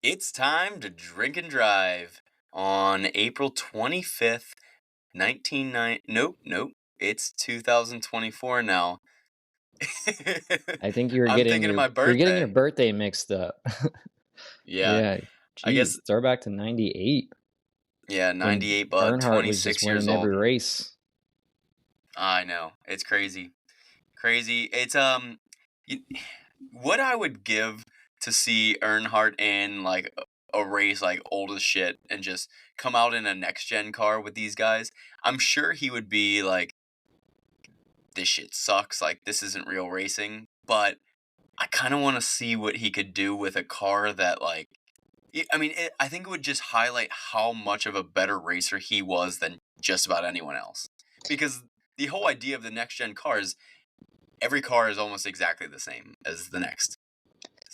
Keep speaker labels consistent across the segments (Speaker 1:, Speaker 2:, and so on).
Speaker 1: It's time to drink and drive on April 25th, 199 nope, it's 2024 now.
Speaker 2: I think you're
Speaker 1: I'm
Speaker 2: getting
Speaker 1: thinking of
Speaker 2: your
Speaker 1: my
Speaker 2: you're getting your
Speaker 1: birthday.
Speaker 2: birthday mixed up.
Speaker 1: Yeah,
Speaker 2: Yeah,
Speaker 1: I
Speaker 2: geez,
Speaker 1: guess,
Speaker 2: throwback to '98
Speaker 1: yeah,
Speaker 2: when
Speaker 1: 98 bud,
Speaker 2: Earnhardt was
Speaker 1: 26
Speaker 2: just
Speaker 1: years
Speaker 2: winning
Speaker 1: old.
Speaker 2: every race.
Speaker 1: I know, it's crazy. Crazy. You, what I would give to see Earnhardt in like a race like old as shit and just come out in a next gen car with these guys. I'm sure he would be like, this shit sucks. Like this isn't real racing. But I kind of want to see what he could do with a car that like. I think it would just highlight how much of a better racer he was than just about anyone else. Because the whole idea of the next gen cars, every car is almost exactly the same as the next.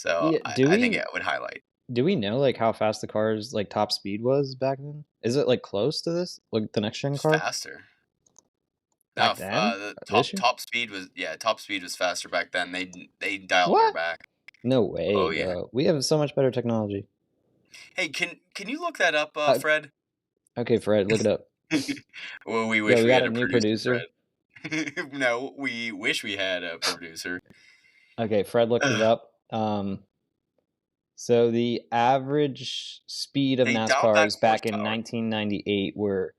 Speaker 1: So
Speaker 2: Yeah,
Speaker 1: I think it would highlight.
Speaker 2: do we know like how fast the car's like top speed was back then? Is it like close to this, like the next gen
Speaker 1: It's
Speaker 2: car
Speaker 1: faster. No,
Speaker 2: back then?
Speaker 1: the
Speaker 2: This
Speaker 1: top
Speaker 2: year?
Speaker 1: top speed was top speed was faster back then. They dialed her
Speaker 2: What?
Speaker 1: back.
Speaker 2: No way,
Speaker 1: Oh yeah.
Speaker 2: bro. We have so much better technology.
Speaker 1: Hey, can you look that up,
Speaker 2: Uh,
Speaker 1: Fred?
Speaker 2: okay, Fred, look it up.
Speaker 1: Well, we
Speaker 2: Yo,
Speaker 1: wish
Speaker 2: we
Speaker 1: we
Speaker 2: got
Speaker 1: had
Speaker 2: a
Speaker 1: a
Speaker 2: new
Speaker 1: producer,
Speaker 2: producer.
Speaker 1: Fred. No, we wish we had a producer.
Speaker 2: Okay, Fred looked it up. So the average speed of
Speaker 1: They dialed back
Speaker 2: NASCARs back in
Speaker 1: horsepower
Speaker 2: 1998 were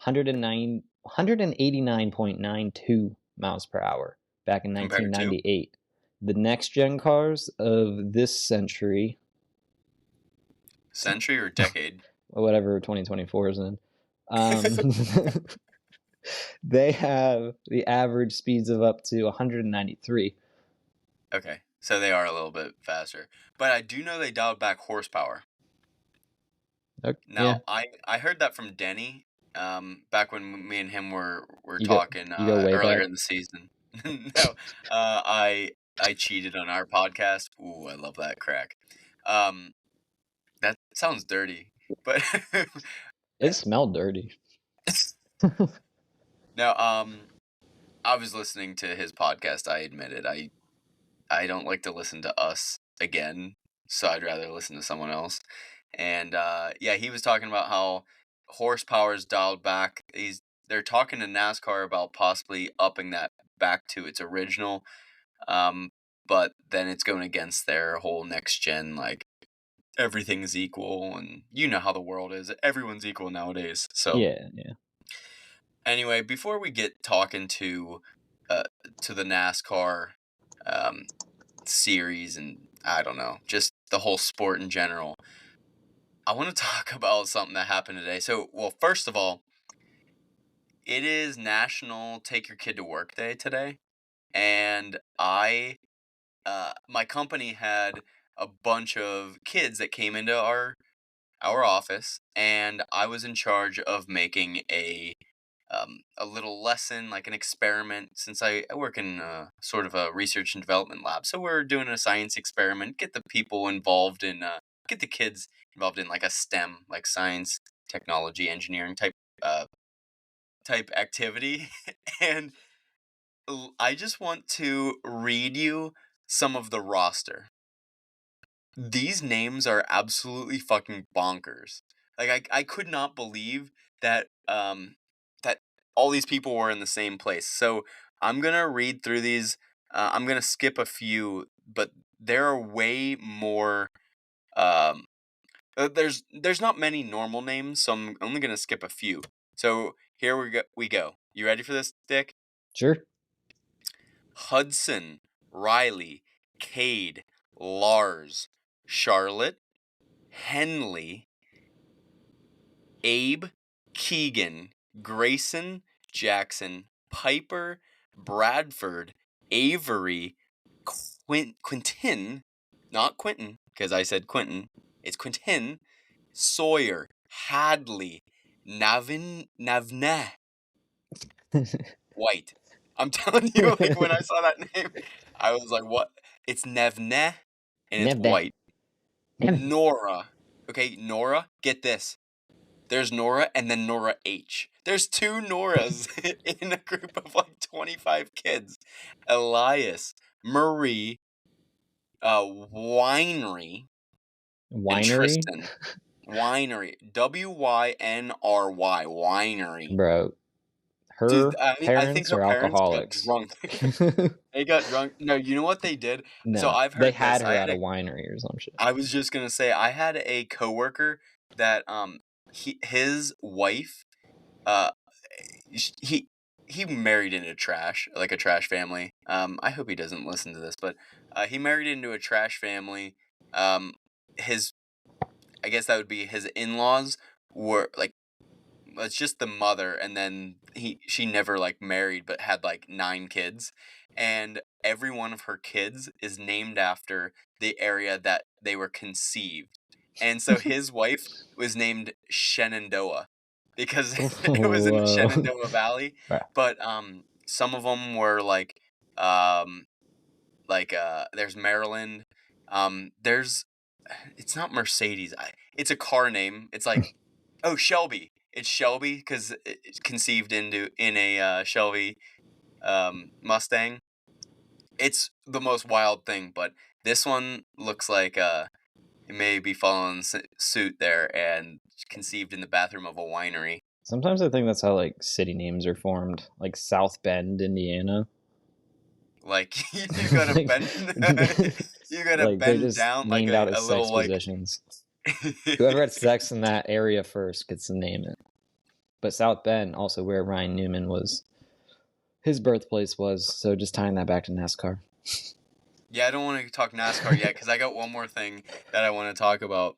Speaker 2: 189.92 miles per hour back in
Speaker 1: compared to
Speaker 2: 1998. The next gen cars of this century,
Speaker 1: century or decade.
Speaker 2: or whatever 2024 is in, um, they have the average speeds of up to 193.
Speaker 1: Okay, so they are a little bit faster, but I do know they dialed back horsepower.
Speaker 2: Okay, yeah,
Speaker 1: Now, I heard that from Denny, back when me and him were
Speaker 2: you go
Speaker 1: talking
Speaker 2: you go way
Speaker 1: earlier
Speaker 2: back.
Speaker 1: in the season. No, I cheated on our podcast. Ooh, I love that crack. Um, that sounds dirty, but
Speaker 2: It smelled dirty.
Speaker 1: no, I was listening to his podcast. I admit it. I don't like to listen to us again, so I'd rather listen to someone else. And yeah, he was talking about how horsepower is dialed back. They're talking to NASCAR about possibly upping that back to its original, um, but then it's going against their whole next gen like everything's equal, and you know how the world is. Everyone's equal nowadays. So
Speaker 2: Yeah, yeah.
Speaker 1: anyway, before we get talking uh, to the NASCAR um, series and I don't know, just the whole sport in general. I want to talk about something that happened today. So, well, first of all, it is National Take Your Kid to Work Day today, and my company had a bunch of kids that came into our office, and I was in charge of making a little lesson, like an experiment, since I work in sort of a research and development lab. So we're doing a science experiment, get the people involved in, get the kids involved in like a STEM, like science, technology, engineering uh, type activity. And I just want to read you some of the roster. These names are absolutely fucking bonkers. Like I could not believe that that all these people were in the same place. So I'm gonna read through these. I'm gonna skip a few, but there are way more. Um, there's not many normal names, so I'm only gonna skip a few. So here we go. We go. You ready for this, Dick?
Speaker 2: Sure.
Speaker 1: Hudson, Riley, Cade, Lars, Charlotte, Henley, Abe, Keegan, Grayson, Jackson, Piper, Bradford, Avery, Quintin, not Quentin, because I said Quentin, it's Quintin, Sawyer, Hadley, Navne, White. I'm telling you, like when I saw that name, I was like, what? It's Nevne and it's
Speaker 2: Never.
Speaker 1: White. Nora. Okay, Nora, get this. There's Nora and then Nora H. There's two Noras in a group of like 25 kids. Elias, Marie, Winery, and
Speaker 2: Winery?
Speaker 1: Tristan. Winery. Wynry. Winery.
Speaker 2: Bro,
Speaker 1: Dude,
Speaker 2: her
Speaker 1: I mean, I think
Speaker 2: parents
Speaker 1: her
Speaker 2: are
Speaker 1: parents got
Speaker 2: alcoholics.
Speaker 1: drunk. They got drunk. No, you know what they did? So
Speaker 2: No,
Speaker 1: I've
Speaker 2: they
Speaker 1: heard
Speaker 2: had
Speaker 1: this.
Speaker 2: her at a winery or some shit.
Speaker 1: I was just gonna say I had a coworker that his wife uh he he married into trash, like a trash family. I hope he doesn't listen to this, but he married into a trash family. His I guess that would be his in-laws were like it's just the mother, and then she never like married but had like 9 kids, and every one of her kids is named after the area that they were conceived. And so his wife was named Shenandoah because it was in the
Speaker 2: Whoa.
Speaker 1: Shenandoah Valley.
Speaker 2: Right.
Speaker 1: But some of them were um there's Maryland. There's it's not Mercedes. It's a car name. It's like, oh, Shelby. It's Shelby because it's conceived in a Shelby Mustang. It's the most wild thing, but this one looks like it may be following suit there and conceived in the bathroom of a winery.
Speaker 2: Sometimes I think that's how like city names are formed, like South Bend, Indiana.
Speaker 1: Like you gotta
Speaker 2: like,
Speaker 1: bend, you gotta
Speaker 2: like they're
Speaker 1: bend
Speaker 2: just
Speaker 1: down like
Speaker 2: named out
Speaker 1: a
Speaker 2: as sex
Speaker 1: little like.
Speaker 2: positions. Whoever had sex in that area first gets to name it. But South Bend, also where Ryan Newman was, his birthplace was. So just tying that back to NASCAR.
Speaker 1: Yeah, I don't want to talk NASCAR yet because I got one more thing that I want to talk about.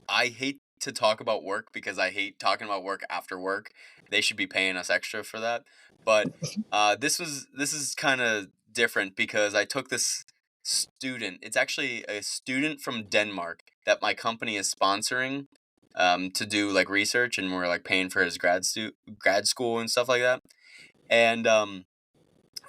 Speaker 1: I hate to talk about work because I hate talking about work after work. They should be paying us extra for that. But this is kind of different because I took this student. It's actually a student from Denmark that my company is sponsoring to do like research, and we're like paying for his grad school and stuff like that. And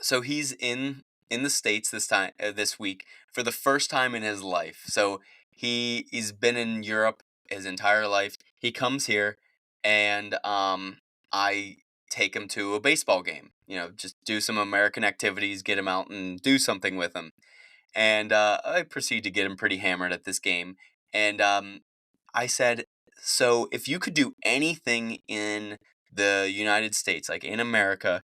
Speaker 1: so he's in the states this week for the first time in his life. So he's been in Europe his entire life. He comes here, and I take him to a baseball game. You know, just do some American activities, get him out and do something with him. And I proceed to get him pretty hammered at this game. And I said, so if you could do anything in the United States, like in America,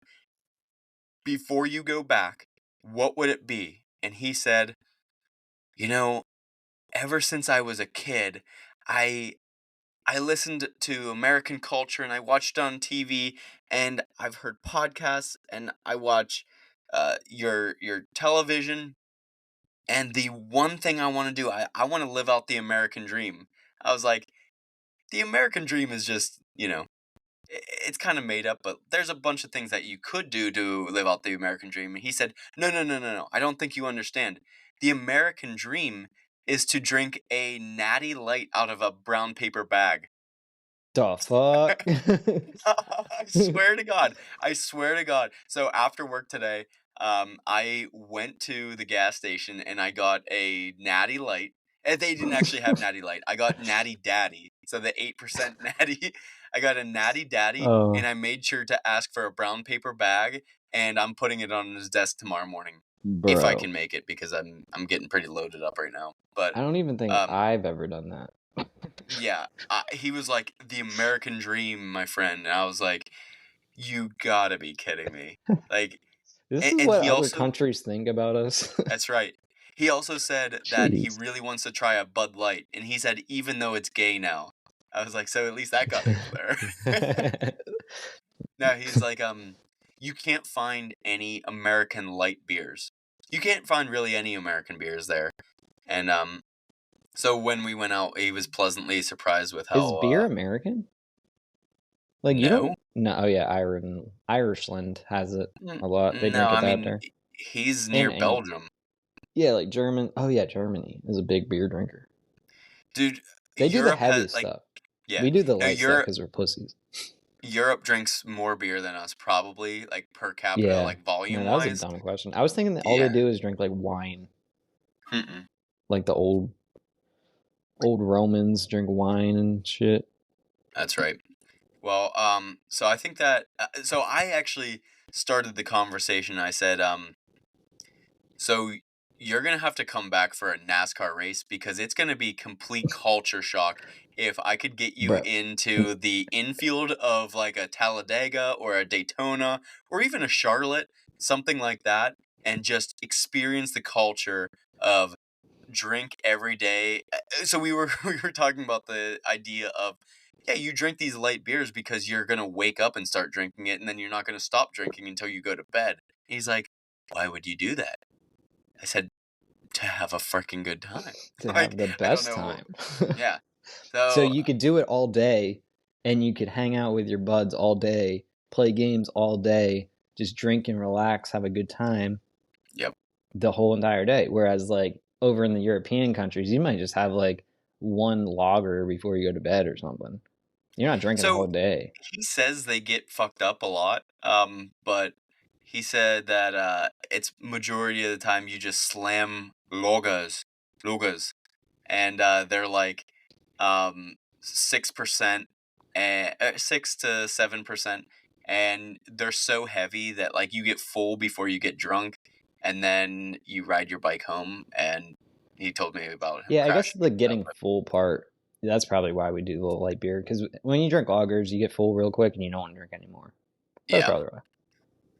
Speaker 1: before you go back, what would it be? And he said, you know, ever since I was a kid, I I listened to American culture and I watched on TV and I've heard podcasts and I watch your television, and the one thing I want to do, I want to live out the American dream. I was like, the American dream is just, it's kind of made up, but there's a bunch of things that you could do to live out the American dream. And he said, no, no, no, no, no. I don't think you understand. The American dream is to drink a natty light out of a brown paper bag.
Speaker 2: The fuck?
Speaker 1: I swear to God. I swear to God. So after work today, I went to the gas station and I got a natty light. And they didn't actually have natty light. I got natty daddy. So the 8% natty. I got a natty daddy and
Speaker 2: Oh,
Speaker 1: I made sure to ask for a brown paper bag, and I'm putting it on his desk tomorrow morning. If I
Speaker 2: bro.
Speaker 1: can make it, because I'm getting pretty loaded up right now. But
Speaker 2: I don't even think
Speaker 1: um
Speaker 2: I've ever done that.
Speaker 1: yeah, he was like, the American dream, my friend. And I was like, you gotta be kidding me. Like,
Speaker 2: This
Speaker 1: and,
Speaker 2: is
Speaker 1: and
Speaker 2: what
Speaker 1: he
Speaker 2: other
Speaker 1: also,
Speaker 2: countries think about us.
Speaker 1: that's right. He also said that he
Speaker 2: Jeez.
Speaker 1: really wants to try a Bud Light. And he said, even though it's gay now. I was like, so at least that got over there. No, he's like, you can't find any American light beers. You can't find really any American beers there. And so when we went out, he was pleasantly surprised with
Speaker 2: Is
Speaker 1: how
Speaker 2: beer American? Like you
Speaker 1: no.
Speaker 2: don't? No. Oh yeah, Irishland has it a lot. They
Speaker 1: No,
Speaker 2: drink
Speaker 1: I
Speaker 2: it out
Speaker 1: mean,
Speaker 2: there.
Speaker 1: he's
Speaker 2: And
Speaker 1: near
Speaker 2: England.
Speaker 1: Belgium.
Speaker 2: Yeah, like German. Oh yeah, Germany is a big beer drinker.
Speaker 1: Dude,
Speaker 2: They do the
Speaker 1: Europe
Speaker 2: heavy
Speaker 1: has like,
Speaker 2: stuff.
Speaker 1: yeah.
Speaker 2: We do the
Speaker 1: No,
Speaker 2: light stuff because we're pussies.
Speaker 1: Europe drinks more beer than us, probably, like per capita,
Speaker 2: Yeah.
Speaker 1: like
Speaker 2: No,
Speaker 1: volume
Speaker 2: that was a
Speaker 1: wise.
Speaker 2: dumb question. I was thinking that all they
Speaker 1: Yeah.
Speaker 2: do is drink like wine,
Speaker 1: Mm-mm.
Speaker 2: like the old Romans drink wine and shit.
Speaker 1: That's right. Well, so I think that so I actually started the conversation. I said, so you're gonna have to come back for a NASCAR race because it's gonna be complete culture shock if I could get you
Speaker 2: Bro.
Speaker 1: into the infield of like a Talladega or a Daytona or even a Charlotte, something like that, and just experience the culture of drink every day. So we were we were talking about the idea of, yeah, you drink these light beers because you're gonna wake up and start drinking it, and then you're not gonna stop drinking until you go to bed. He's like, why would you do that? I said, to have a freaking good time.
Speaker 2: To have
Speaker 1: Like,
Speaker 2: the
Speaker 1: I don't
Speaker 2: best
Speaker 1: know.
Speaker 2: time.
Speaker 1: Yeah.
Speaker 2: So
Speaker 1: So,
Speaker 2: you could do it all day and you could hang out with your buds all day, play games all day, just drink and relax, have a good time
Speaker 1: yep.
Speaker 2: the whole entire day. Whereas like over in the European countries, you might just have like one lager before you go to bed or something. You're not drinking the
Speaker 1: So
Speaker 2: whole day.
Speaker 1: he says they get fucked up a lot. But he said that it's majority of the time you just slam logas, and they're like 6% and 6 to 7%, and they're so heavy that like you get full before you get drunk, and then you ride your bike home. And he told me about him
Speaker 2: Yeah, I guess
Speaker 1: crashing
Speaker 2: the
Speaker 1: and stuff.
Speaker 2: getting full part, that's probably why we do the light beer. Because when you drink lagers, you get full real quick and you don't want to drink anymore. That's
Speaker 1: Yeah,
Speaker 2: probably why.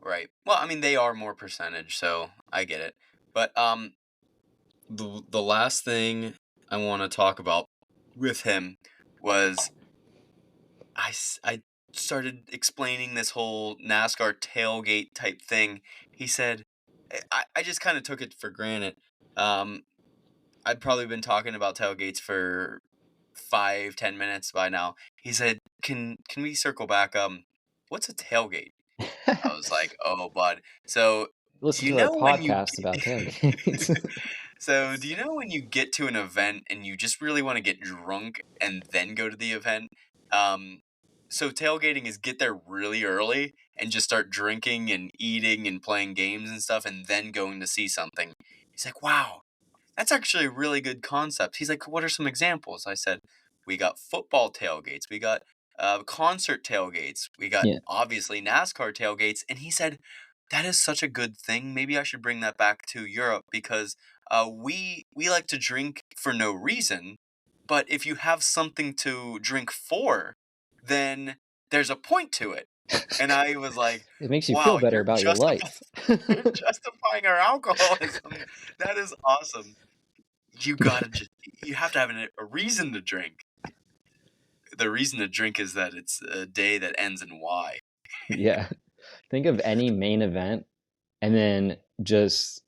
Speaker 1: right. Well, I mean they are more percentage, so I get it. But the last thing I want to talk about with him was I started explaining this whole NASCAR tailgate type thing. He said, I just kind of took it for granted. Um, I'd probably been talking about tailgates for 5, 10 minutes by now. He said, can we circle back? What's a tailgate? I was like, oh, bud. So do
Speaker 2: Listen
Speaker 1: you
Speaker 2: to our
Speaker 1: know when you
Speaker 2: podcast about tailgates.
Speaker 1: so do you know when you get to an event and you just really want to get drunk and then go to the event? Um, so tailgating is get there really early and just start drinking and eating and playing games and stuff and then going to see something. He's like, wow, that's actually a really good concept. He's like, what are some examples? I said, we got football tailgates, we got concert tailgates, we got
Speaker 2: Yeah.
Speaker 1: obviously NASCAR tailgates. And he said, that is such a good thing. Maybe I should bring that back to Europe because we like to drink for no reason. But if you have something to drink for, then there's a point to it. And I was like,
Speaker 2: It makes you feel
Speaker 1: wow,
Speaker 2: better about your life.
Speaker 1: you're justifying our alcoholism. That is awesome. You gotta just you have to have a reason to drink. The reason to drink is that it's a day that ends in Y.
Speaker 2: Yeah. Think of any main event and then just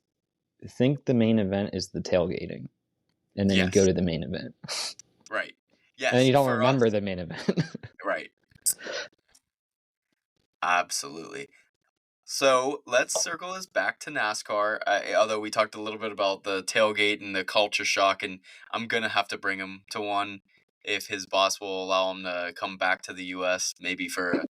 Speaker 2: think the main event is the tailgating. And then you go
Speaker 1: Yes,
Speaker 2: to the main event.
Speaker 1: right.
Speaker 2: And then
Speaker 1: Yes,
Speaker 2: you don't
Speaker 1: for us,
Speaker 2: remember the main event.
Speaker 1: right. Absolutely. So let's circle this back to NASCAR. Although we talked a little bit about the tailgate and the culture shock, and I'm gonna have to bring him to one if his boss will allow him to come back to the U.S. Maybe for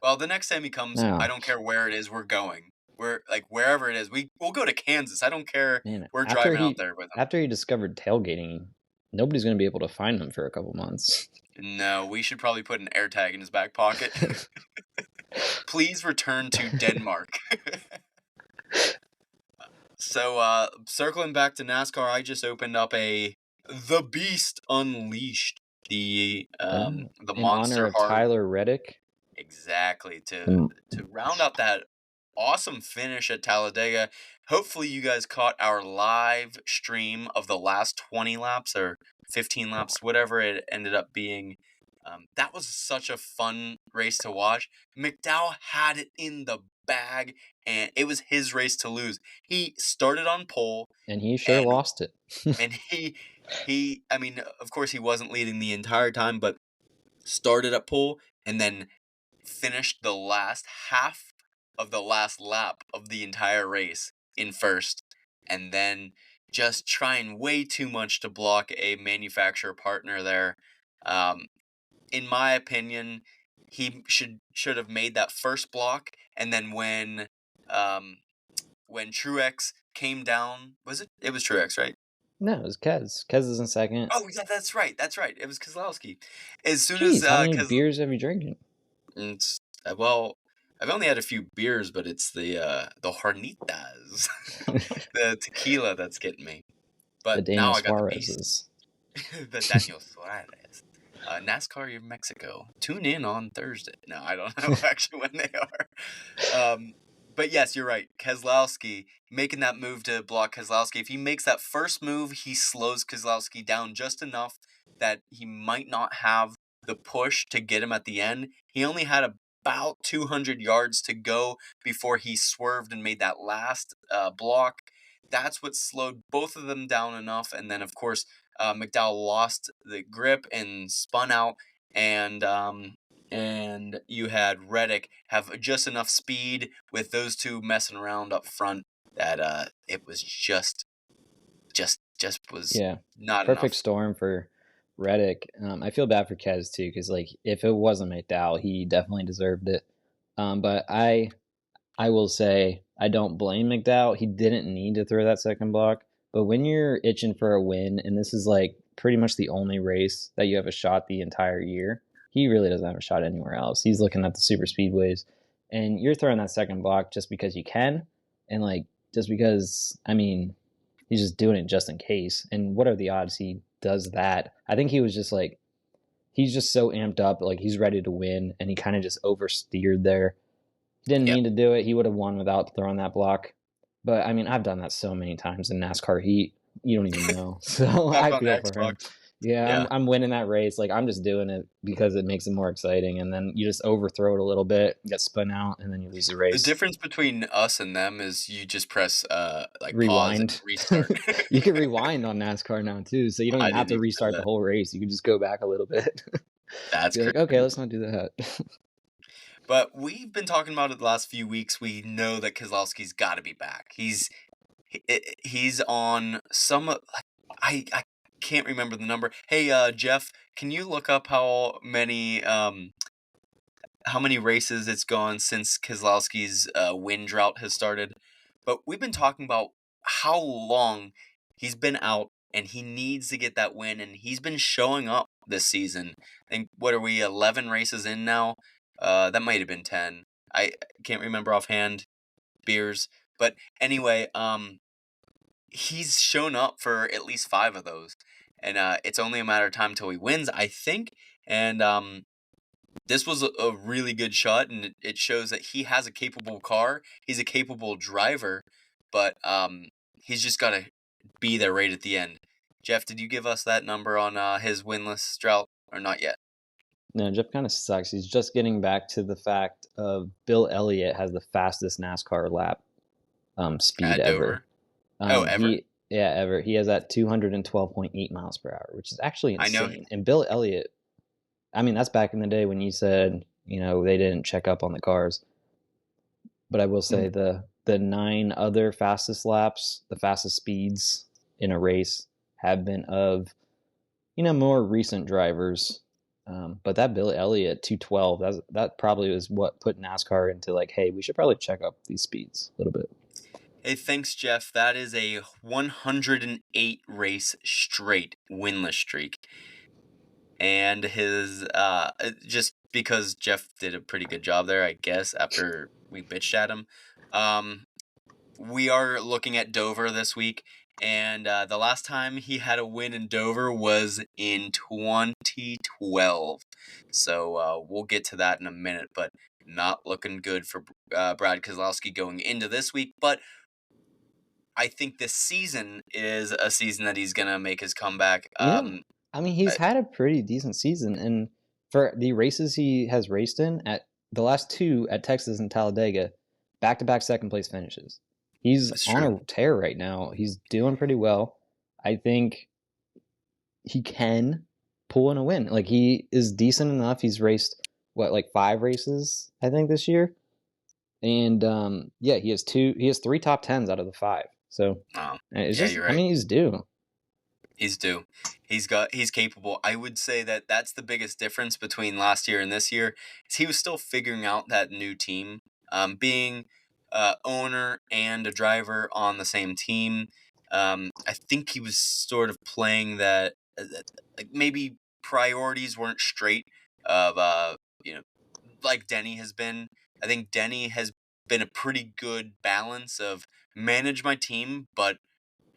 Speaker 1: well, the next time he comes, I
Speaker 2: No,
Speaker 1: don't care where it is, we're going. We're like wherever it is, we'll go to Kansas. I don't care.
Speaker 2: man.
Speaker 1: We're driving out there with him.
Speaker 2: After he discovered tailgating, nobody's going to be able to find him for a couple months.
Speaker 1: No, we should probably put an air tag in his back pocket. Please return to Denmark. So, circling back to NASCAR, I just opened up a The Beast Unleashed, the
Speaker 2: In honor
Speaker 1: Monster
Speaker 2: of
Speaker 1: Hard.
Speaker 2: Tyler Reddick.
Speaker 1: Exactly,
Speaker 2: Mm.
Speaker 1: to round out that awesome finish at Talladega. Hopefully, you guys caught our live stream of the last 20 laps or 15 laps, whatever it ended up being. That was such a fun race to watch. McDowell had it in the bag, and it was his race to lose. He started on pole,
Speaker 2: And he sure
Speaker 1: and
Speaker 2: lost it.
Speaker 1: and he. I mean, of course, he wasn't leading the entire time, but started at pole and then finished the last half of the last lap of the entire race in first, and then just trying way too much to block a manufacturer partner there. Um, in my opinion, he should have made that first block, and then um, when Truex came down, was it? It was Truex, right?
Speaker 2: No, it was Kez. Kez is in second.
Speaker 1: Oh, yeah, that's right. That's right. It was Kozlowski. As soon as
Speaker 2: Jeez, how many
Speaker 1: because
Speaker 2: beers have you drinking?
Speaker 1: well, I've only had a few beers, but it's the Hornitas, the tequila that's getting me.
Speaker 2: The
Speaker 1: But now
Speaker 2: Daniel
Speaker 1: I got the beast,
Speaker 2: Suarez's.
Speaker 1: the Daniel Suarez. NASCAR of Mexico. Tune in on Thursday. No, I don't know actually when they are. But yes, you're right. Keselowski making that move to block Keselowski. If he makes that first move, he slows Keselowski down just enough that he might not have the push to get him at the end. He only had about 200 yards to go before he swerved and made that last block. That's what slowed both of them down enough. And then, of course, McDowell lost the grip and spun out, and you had Reddick have just enough speed with those two messing around up front that it was just was
Speaker 2: Yeah,
Speaker 1: not
Speaker 2: perfect
Speaker 1: enough.
Speaker 2: storm for Reddick. I feel bad for Kez too, because like if it wasn't McDowell, he definitely deserved it. But I will say I don't blame McDowell. He didn't need to throw that second block. But when you're itching for a win, and this is like pretty much the only race that you have a shot the entire year, he really doesn't have a shot anywhere else. He's looking at the super speedways, and you're throwing that second block just because you can, and like just because I mean he's just doing it just in case. And what are the odds he does that? I think he was just like he's just so amped up, like he's ready to win, and he kind of just oversteered there. He didn't
Speaker 1: Yep.
Speaker 2: need to do it. He would have won without throwing that block. But I mean, I've done that so many times in NASCAR heat. You don't even know. So
Speaker 1: Back
Speaker 2: I
Speaker 1: on
Speaker 2: feel for
Speaker 1: Xbox.
Speaker 2: him. Yeah, I'm
Speaker 1: Yeah.
Speaker 2: I'm winning that race. Like I'm just doing it because it makes it more exciting. And then you just overthrow it a little bit, get spun out, and then you lose the
Speaker 1: The
Speaker 2: race.
Speaker 1: difference between us and them is you just press like pause and
Speaker 2: Rewind.
Speaker 1: restart.
Speaker 2: You can rewind on NASCAR now too, so you don't
Speaker 1: I
Speaker 2: even have
Speaker 1: didn't
Speaker 2: to
Speaker 1: even know
Speaker 2: restart the
Speaker 1: that.
Speaker 2: whole race. You can just go back a little bit.
Speaker 1: That's
Speaker 2: Be like, okay,
Speaker 1: crazy.
Speaker 2: let's not do that.
Speaker 1: But we've been talking about it the last few weeks. We know that Keselowski's got to be back. He's on some like I can't remember the number. Hey, Jeff, can you look up how many races it's gone since Keselowski's win drought has started? But we've been talking about how long he's been out, and he needs to get that win, and he's been showing up this season. I think what are we 11 races in now? That might have been 10. I can't remember offhand. Beers, but anyway, he's shown up for at least 5 of those, and it's only a matter of time till he wins, I think. And this was a really good shot, and it shows that he has a capable car. He's a capable driver, but he's just got to be there right at the end. Jeff, did you give us that number on his winless drought or not yet?
Speaker 2: No, Jeff kind of sucks. He's just getting back to the fact of Bill Elliott has the fastest NASCAR lap speed
Speaker 1: At
Speaker 2: ever.
Speaker 1: Dover? Oh, ever?
Speaker 2: He yeah ever he has that 212.8 miles per hour, which is actually
Speaker 1: I know.
Speaker 2: insane. And Bill Elliott, I mean, that's back in the day when you said they didn't check up on the cars. But I will say the 9 other fastest laps, the fastest speeds in a race have been of more recent drivers. But that Bill Elliott 212, that probably was what put NASCAR into like, hey, we should probably check up these speeds a little bit.
Speaker 1: Hey, thanks, Jeff. That is a 108 race straight winless streak. And his just because Jeff did a pretty good job there, I guess, after we bitched at him. Um, we are looking at Dover this week, and the last time he had a win in Dover was in 2012. So we'll get to that in a minute, but not looking good for Brad Keselowski going into this week. But I think this season is a season that he's gonna make his comeback.
Speaker 2: Yeah. I mean, he's
Speaker 1: I-
Speaker 2: had a pretty decent season. And for the races he has raced in, at the last 2 at Texas and Talladega, back to back second place finishes. He's
Speaker 1: it's
Speaker 2: on
Speaker 1: true.
Speaker 2: a tear right now. He's doing pretty well. I think he can pull in a win. Like, he is decent enough. He's raced, what, like 5 races, I think, this year. And yeah, he has 3 top 10s out of the 5. So it's
Speaker 1: Yeah,
Speaker 2: just,
Speaker 1: you're
Speaker 2: I
Speaker 1: right.
Speaker 2: mean, he's due.
Speaker 1: He's due. He's capable. I would say that that's the biggest difference between last year and this year. Is he was still figuring out that new team. Being owner and a driver on the same team. I think he was sort of playing that like maybe priorities weren't straight of you know like Denny has been. I think Denny has been a pretty good balance of manage my team,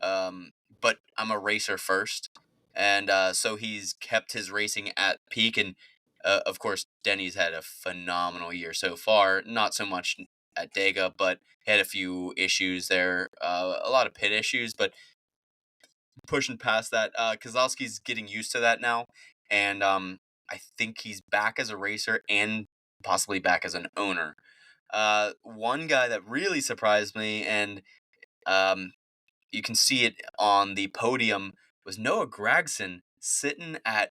Speaker 1: um, but I'm a racer first, and so he's kept his racing at peak. And of course, Denny's had a phenomenal year so far. Not so much at Dega, but had a few issues there, a lot of pit issues, but pushing past that. Kozlowski's getting used to that now, and I think he's back as a racer and possibly back as an owner. One guy that really surprised me, and um, you can see it on the podium, was Noah Gragson sitting at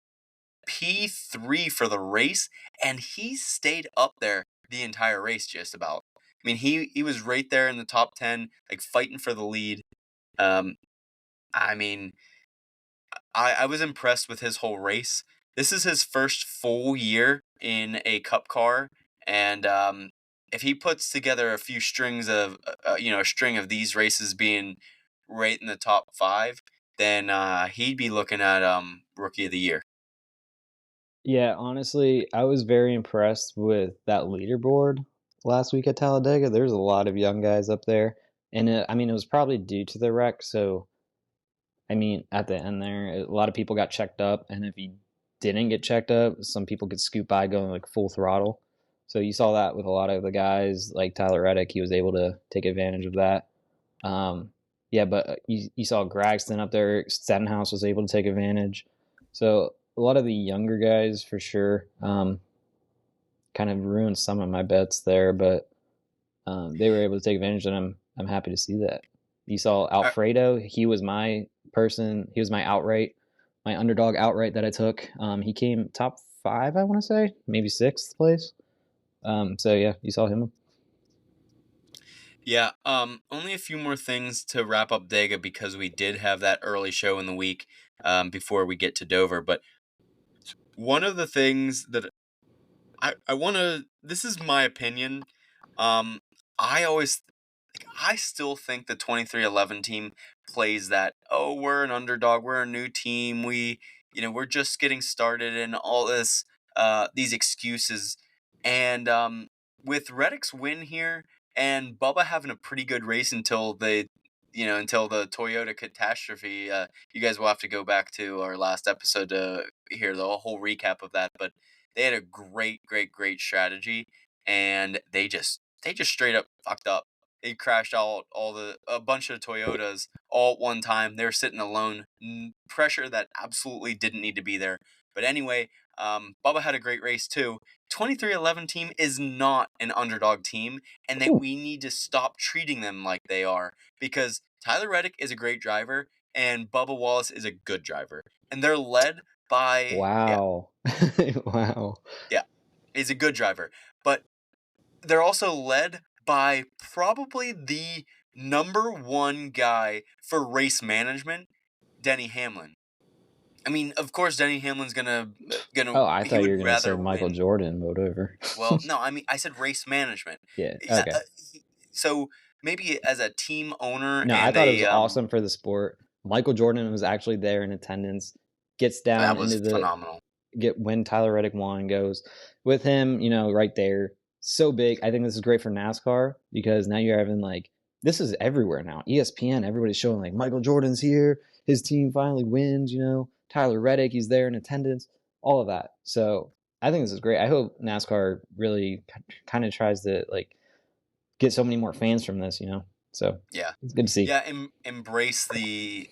Speaker 1: P3 for the race, and he stayed up there the entire race just about. I mean, he was right there in the top 10, like fighting for the lead. Um, I mean, I was impressed with his whole race. This is his first full year in a cup car, and if he puts together a few strings of, a string of these races being right in the top five, then he'd be looking at rookie of the year.
Speaker 2: Yeah, honestly, I was very impressed with that leaderboard last week at Talladega. There's a lot of young guys up there, and I mean, it was probably due to the wreck. So, I mean, at the end there, a lot of people got checked up, and if you didn't get checked up, some people could scoot by going like full throttle. So you saw that with a lot of the guys, like Tyler Reddick. He was able to take advantage of that. Um, yeah, but you saw Gragston up there. Stenhouse was able to take advantage. So a lot of the younger guys, for sure, kind of ruined some of my bets there, but they were able to take advantage, and I'm happy to see that. You saw
Speaker 1: Uh,
Speaker 2: Alfredo. He was my person. He was my outright, my underdog outright that I took. He came top five, I want to say, maybe sixth place. So yeah, you saw him.
Speaker 1: yeah, only a few more things to wrap up Dega because we did have that early show in the week before we get to Dover. But one of the things that I want to, this is my opinion. Um, I always, like, I still think the 2311 team plays that, oh, we're an underdog, we're a new team, we're just getting started and all this, these excuses. And with Reddick's win here and Bubba having a pretty good race until the Toyota catastrophe, you guys will have to go back to our last episode to hear the whole recap of that. But they had a great, great, great strategy, and they just straight up fucked up. They crashed out a bunch of Toyotas all at one time. They were sitting alone. Pressure that absolutely didn't need to be there. But anyway, Bubba had a great race too. 2311 team is not an underdog team, and that
Speaker 2: Ooh,
Speaker 1: we need to stop treating them like they are, because Tyler Reddick is a great driver and Bubba Wallace is a good driver, and they're led by, yeah,
Speaker 2: wow, wow.
Speaker 1: yeah, he's a good driver, but they're also led by probably the number one guy for race management, Denny Hamlin. I mean, of course, Denny Hamlin's
Speaker 2: Oh, I
Speaker 1: he
Speaker 2: thought you were
Speaker 1: would
Speaker 2: gonna say
Speaker 1: rather
Speaker 2: Michael
Speaker 1: win.
Speaker 2: Jordan, but whatever.
Speaker 1: Well, no, I mean, I said race management.
Speaker 2: Yeah.
Speaker 1: He's
Speaker 2: Okay.
Speaker 1: so maybe as a team owner
Speaker 2: No, I
Speaker 1: and
Speaker 2: thought it was awesome for the sport. Michael Jordan was actually there in attendance. Gets down
Speaker 1: that was
Speaker 2: into the
Speaker 1: phenomenal.
Speaker 2: get when Tyler Reddick won, goes with him, right there. So big. I think this is great for NASCAR because now you're having like this is everywhere now. ESPN, everybody's showing like Michael Jordan's here, his team finally wins. Tyler Reddick, he's there in attendance, all of that. So I think this is great. I hope NASCAR really kind of tries to like get so many more fans from this. So
Speaker 1: Yeah.
Speaker 2: it's good to see.
Speaker 1: Yeah, embrace the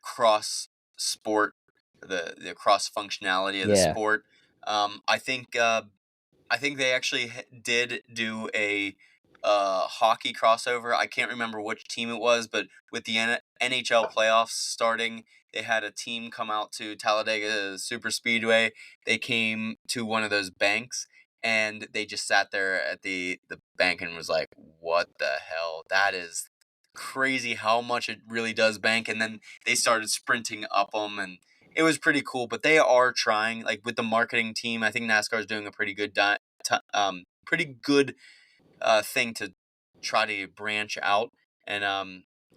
Speaker 1: cross sport, the cross functionality of the
Speaker 2: Yeah.
Speaker 1: sport. I think they actually did do a hockey crossover. I can't remember which team it was, but with the NHL playoffs starting, they had a team come out to Talladega Super Speedway. They came to one of those banks, and they just sat there at the bank and was like, "What the hell? That is crazy! How much it really does bank." And then they started sprinting up them, and it was pretty cool. But they are trying, like with the marketing team. I think NASCAR is doing a pretty good thing to try to branch out, and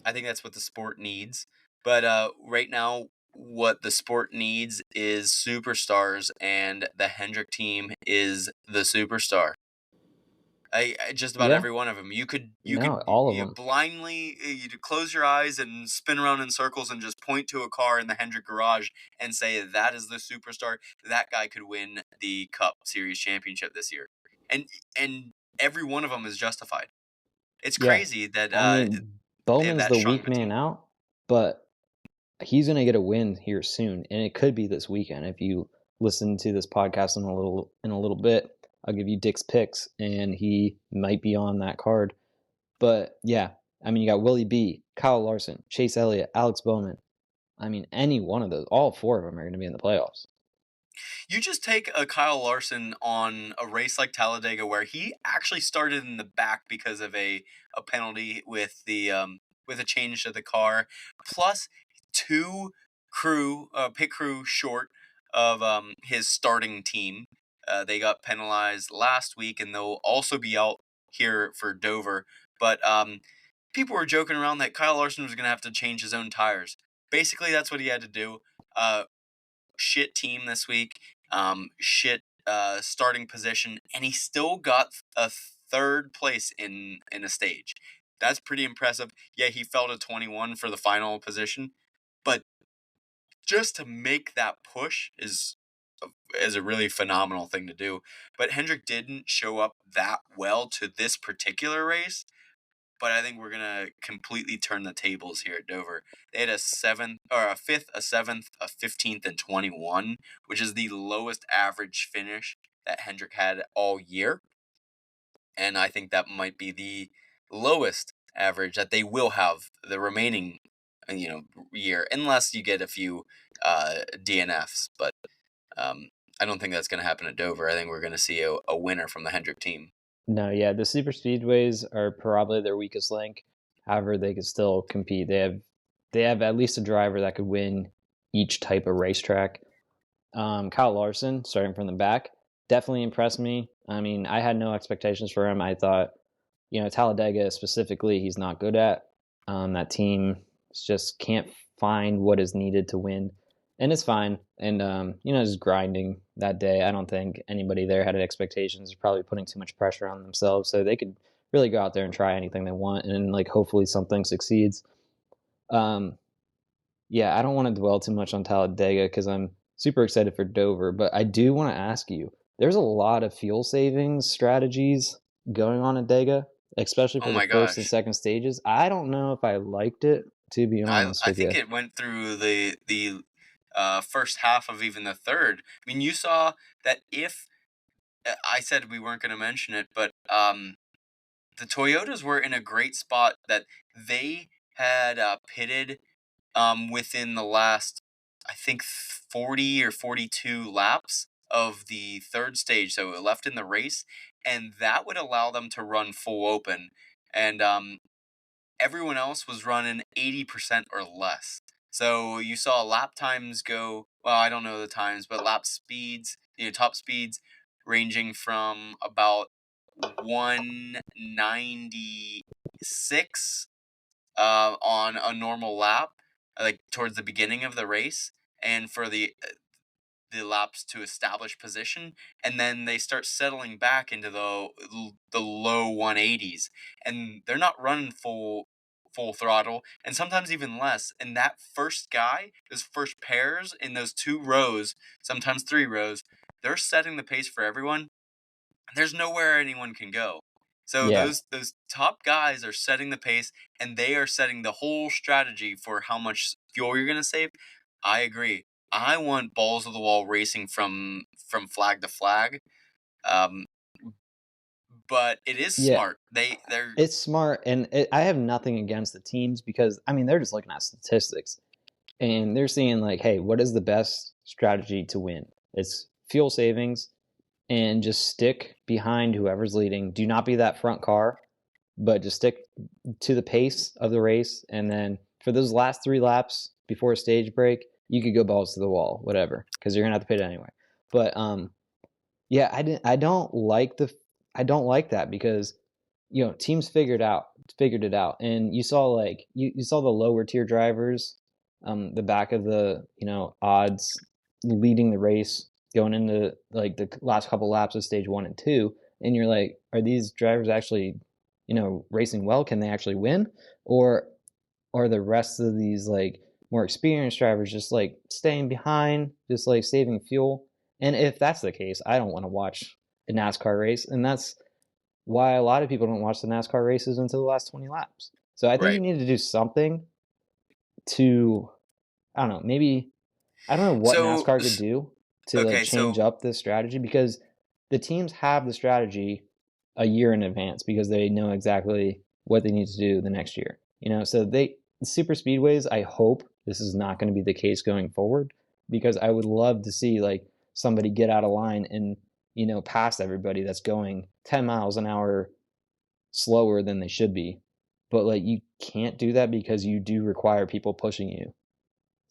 Speaker 1: I think that's what the sport needs. But right now, what the sport needs is superstars, and the Hendrick team is the superstar. Just about
Speaker 2: Yeah,
Speaker 1: every one of them.
Speaker 2: no, all of
Speaker 1: You
Speaker 2: them.
Speaker 1: blindly you close your eyes and spin around in circles and just point to a car in the Hendrick garage and say that is the superstar. That guy could win the Cup Series championship this year, and and every one of them is justified. It's
Speaker 2: Yeah,
Speaker 1: crazy that
Speaker 2: I mean, Bowman's
Speaker 1: that
Speaker 2: the
Speaker 1: strong of
Speaker 2: weak
Speaker 1: a
Speaker 2: man
Speaker 1: team.
Speaker 2: out, but he's going to get a win here soon, and it could be this weekend. If you listen to this podcast in a little bit, I'll give you Dick's picks, and he might be on that card. But yeah, I mean, you got Willie B, Kyle Larson, Chase Elliott, Alex Bowman. I mean, any one of those, all four of them are going to be in the playoffs.
Speaker 1: You just take a Kyle Larson on a race like Talladega where he actually started in the back because of a penalty with a change to the car, plus two pit crew short of his starting team. They got penalized last week, and they'll also be out here for Dover. But people were joking around that Kyle Larson was going to have to change his own tires. Basically, that's what he had to do. Shit team this week, shit starting position, and he still got a third place in a stage. That's pretty impressive. Yeah, he fell to 21 for the final position, but just to make that push is a really phenomenal thing to do. But Hendrick didn't show up that well to this particular race, but I think we're gonna completely turn the tables here at Dover. They had a seventh or a fifth, a seventh, a 15th, and 21, which is the lowest average finish that Hendrick had all year, and I think that might be the lowest average that they will have the remaining, year, unless you get a few DNFs. But um, I don't think that's going to happen at Dover. I think we're going to see a winner from the Hendrick team.
Speaker 2: No, yeah, the super speedways are probably their weakest link. However, they could still compete. They have at least a driver that could win each type of racetrack. Kyle Larson, starting from the back, definitely impressed me. I mean, I had no expectations for him. I thought, Talladega specifically, he's not good at. That team just can't find what is needed to win, and it's fine. And just grinding that day. I don't think anybody there had expectations. They're probably putting too much pressure on themselves, so they could really go out there and try anything they want, and like hopefully something succeeds. Um, yeah, I don't want to dwell too much on Talladega because I'm super excited for Dover, but I do want to ask you. There's a lot of fuel savings strategies going on at Dega, especially
Speaker 1: Oh
Speaker 2: for the
Speaker 1: my
Speaker 2: first and
Speaker 1: gosh.
Speaker 2: second stages. I don't know if I liked it, to be honest
Speaker 1: I
Speaker 2: with
Speaker 1: think
Speaker 2: you.
Speaker 1: it went through the first half of even the third. I mean, you saw that if I said we weren't going to mention it, but the Toyotas were in a great spot that they had pitted within the last, I think, 40 or 42 laps of the third stage. So it left in the race, and that would allow them to run full open. And everyone else was running 80% or less. So you saw lap times go, well, I don't know the times, but lap speeds, top speeds ranging from about 196 on a normal lap, like towards the beginning of the race, and for the laps to establish position, and then they start settling back into the low 180s, and they're not running full throttle, and sometimes even less. And that first guy, those first pairs in those two rows, sometimes three rows, they're setting the pace for everyone. There's nowhere anyone can go. So
Speaker 2: Yeah.
Speaker 1: those top guys are setting the pace, and they are setting the whole strategy for how much fuel you're going to save. I agree. I want balls of the wall racing from flag to flag. Um, but it is
Speaker 2: Yeah,
Speaker 1: smart. They're
Speaker 2: it's smart, and I have nothing against the teams because I mean they're just looking at statistics and they're seeing like, hey, what is the best strategy to win? It's fuel savings and just stick behind whoever's leading. Do not be that front car, but just stick to the pace of the race. And then for those last three laps before a stage break, you could go balls to the wall, whatever, because you're gonna have to pit anyway. But yeah, I don't like I don't like that because teams figured it out, and you saw like you saw the lower tier drivers, the back of the odds leading the race going into like the last couple laps of stage 1 and 2. and you're like, are these drivers actually, racing well? Can they actually win? Or are the rest of these like more experienced drivers just like staying behind, just like saving fuel? And if that's the case, I don't want to watch a NASCAR race. And that's why a lot of people don't watch the NASCAR races until the last 20 laps. So I think you
Speaker 1: Right.
Speaker 2: need to do something to, I don't know, maybe, I don't know what
Speaker 1: So,
Speaker 2: NASCAR could do to like
Speaker 1: okay,
Speaker 2: change
Speaker 1: so
Speaker 2: up this strategy, because the teams have the strategy a year in advance because they know exactly what they need to do the next year. So super speedways, I hope this is not going to be the case going forward, because I would love to see like somebody get out of line and, pass everybody that's going 10 miles an hour slower than they should be. But like you can't do that because you do require people pushing you.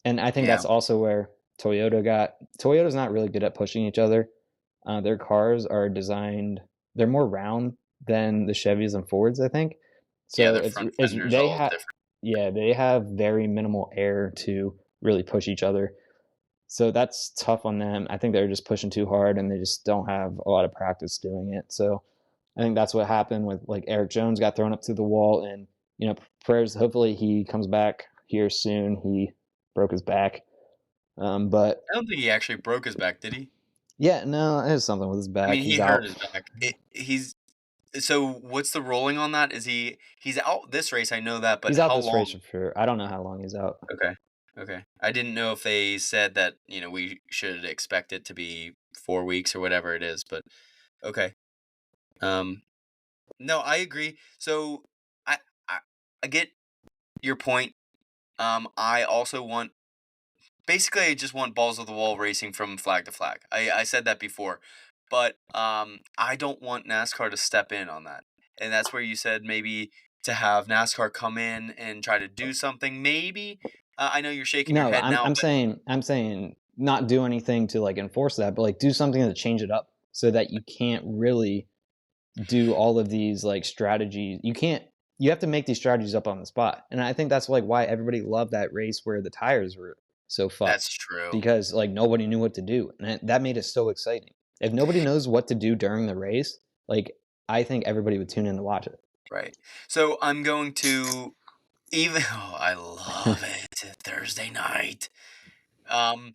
Speaker 2: And I think
Speaker 1: yeah,
Speaker 2: that's also where Toyota's not really good at pushing each other. Their cars are designed, they're more round than the Chevys and Fords, I think.
Speaker 1: yeah,
Speaker 2: So
Speaker 1: their
Speaker 2: it's
Speaker 1: front
Speaker 2: it's
Speaker 1: fender's
Speaker 2: they
Speaker 1: all
Speaker 2: have
Speaker 1: different.
Speaker 2: yeah, they have very minimal air to really push each other. So that's tough on them. I think they're just pushing too hard and they just don't have a lot of practice doing it. So I think that's what happened with like Eric Jones got thrown up to the wall, and prayers. Hopefully he comes back here soon. He broke his back, but
Speaker 1: I don't think he actually broke his back, did he?
Speaker 2: yeah, no, it was something with his
Speaker 1: I
Speaker 2: back.
Speaker 1: mean,
Speaker 2: He's
Speaker 1: he hurt
Speaker 2: out.
Speaker 1: his back. He's so what's the rolling on that? Is he's out this race? I know that, but
Speaker 2: He's out
Speaker 1: how
Speaker 2: this race
Speaker 1: long?
Speaker 2: for sure. I don't know how long he's out.
Speaker 1: Okay, okay. I didn't know if they said that we should expect it to be 4 weeks or whatever it is, but okay. Um, no, I agree. So I I, I get your point. I also want basically, I just want balls of the wall racing from flag to flag. I said that before, but I don't want NASCAR to step in on that, and that's where you said maybe to have NASCAR come in and try to do something. Maybe I know you're shaking your
Speaker 2: No,
Speaker 1: head
Speaker 2: I'm
Speaker 1: now,
Speaker 2: I'm
Speaker 1: but
Speaker 2: saying I'm saying not do anything to like enforce that, but like do something to change it up so that you can't really do all of these like strategies. You have to make these strategies up on the spot. And I think that's like why everybody loved that race where the tires were so
Speaker 1: that's
Speaker 2: fucked,
Speaker 1: true,
Speaker 2: because like nobody knew what to do. And that made it so exciting. If nobody knows what to do during the race, like I think everybody would tune in to watch it.
Speaker 1: right? So I'm going to even. Oh, I love it. Thursday night. Um,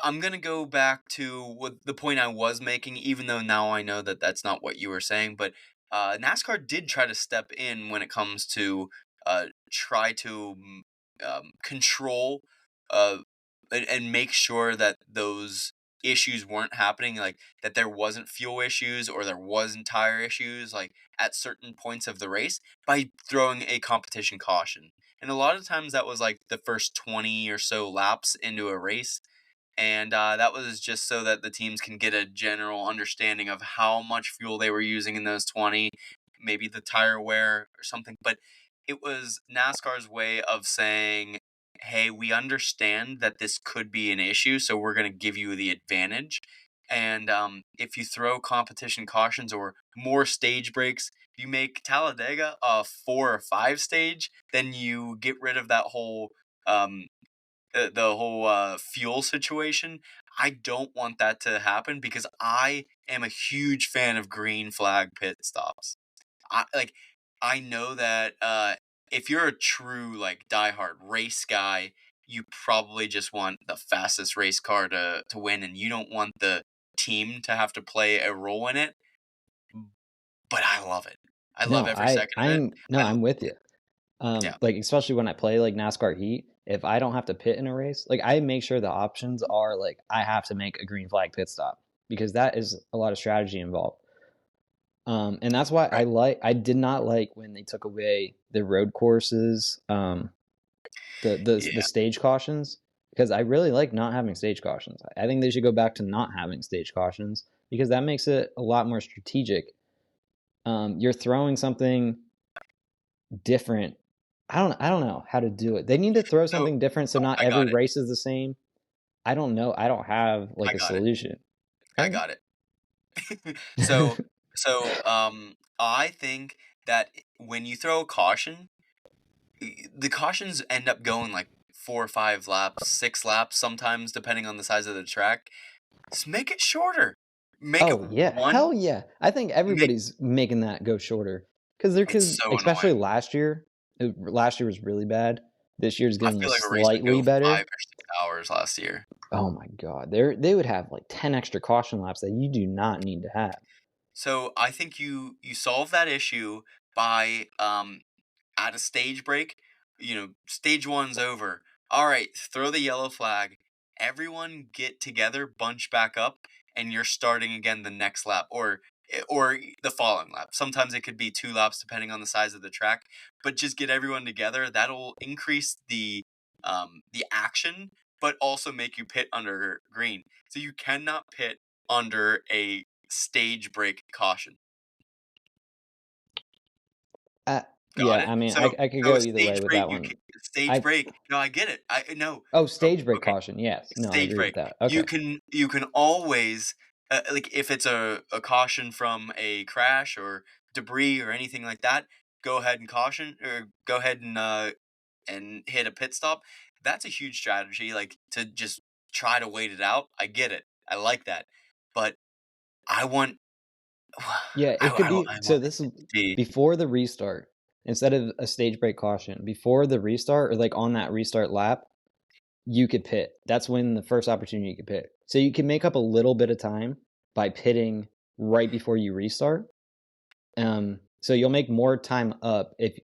Speaker 1: I'm gonna go back to what the point I was making, even though now I know that that's not what you were saying. But NASCAR did try to step in when it comes to try to control uh, and make sure that those issues weren't happening, like that there wasn't fuel issues or there wasn't tire issues, like at certain points of the race by throwing a competition caution. And a lot of times that was like the first 20 or so laps into a race, and that was just so that the teams can get a general understanding of how much fuel they were using in those 20, maybe the tire wear or something. But it was NASCAR's way of saying, hey, we understand that this could be an issue, so we're going to give you the advantage. And if you throw competition cautions or more stage breaks, you make Talladega a 4 or 5 stage, then you get rid of that whole um, the whole fuel situation. I don't want that to happen because I am a huge fan of green flag pit stops. I know that if you're a true like diehard race guy, you probably just want the fastest race car to win, and you don't want the team to have to play a role in it. But I love it. I love
Speaker 2: No,
Speaker 1: every second of it. I
Speaker 2: I'm with you.
Speaker 1: Yeah,
Speaker 2: Like especially when I play like NASCAR Heat, if I don't have to pit in a race, like I make sure the options are like I have to make a green flag pit stop, because that is a lot of strategy involved. And that's why
Speaker 1: right.
Speaker 2: I did not like when they took away the road courses, the
Speaker 1: Yeah.
Speaker 2: stage cautions, because I really like not having stage cautions. I think they should go back to not having stage cautions because that makes it a lot more strategic. You're throwing something different. I don't know how to do it. They need to throw
Speaker 1: So
Speaker 2: something different so not
Speaker 1: I
Speaker 2: every
Speaker 1: got it.
Speaker 2: race is the same. I don't know. I don't have
Speaker 1: I
Speaker 2: like a
Speaker 1: got it.
Speaker 2: solution.
Speaker 1: I
Speaker 2: Okay.
Speaker 1: got it. So I think that when you throw a caution, the cautions end up going like 4 or 5 laps, 6 laps sometimes, depending on the size of the track. Just make it shorter. Make it
Speaker 2: Oh, yeah.
Speaker 1: one.
Speaker 2: Hell yeah. I think
Speaker 1: Make
Speaker 2: everybody's making that go shorter
Speaker 1: it's
Speaker 2: because
Speaker 1: so
Speaker 2: especially
Speaker 1: annoying.
Speaker 2: last year was really bad. This year's
Speaker 1: I
Speaker 2: getting
Speaker 1: feel like a race would
Speaker 2: slightly
Speaker 1: go 5
Speaker 2: better.
Speaker 1: or 6 hours last year.
Speaker 2: Oh my god. They would have, like, 10 extra caution laps that you do not need to have.
Speaker 1: So, I think you solve that issue by, at a stage break, stage one's over. All right, throw the yellow flag. Everyone get together, bunch back up, and you're starting again the next lap or the following lap. Sometimes it could be 2 laps depending on the size of the track, but just get everyone together. That'll increase the action, but also make you pit under green. So you cannot pit under a stage break caution.
Speaker 2: Yeah,
Speaker 1: Got it.
Speaker 2: I mean,
Speaker 1: So
Speaker 2: I could
Speaker 1: so
Speaker 2: go
Speaker 1: a
Speaker 2: either way
Speaker 1: stage
Speaker 2: with
Speaker 1: break,
Speaker 2: that one.
Speaker 1: stage
Speaker 2: I
Speaker 1: break. No, I get it. I no.
Speaker 2: Oh,
Speaker 1: Oh,
Speaker 2: stage break
Speaker 1: okay.
Speaker 2: caution, yes. No, I
Speaker 1: Stage
Speaker 2: agree with
Speaker 1: break.
Speaker 2: that.
Speaker 1: You
Speaker 2: Okay.
Speaker 1: can you can always like if it's a caution from a crash or debris or anything like that, go ahead and caution or go ahead and hit a pit stop. That's a huge strategy. Like to just try to wait it out. I get it. I like that. But I want
Speaker 2: Yeah, it could be
Speaker 1: I
Speaker 2: so
Speaker 1: want
Speaker 2: this is
Speaker 1: it to be
Speaker 2: before the restart, instead of a stage break caution, before the restart or, like, on that restart lap, you could pit. That's when the first opportunity you could pit. So you can make up a little bit of time by pitting right before you restart. So you'll make more time up if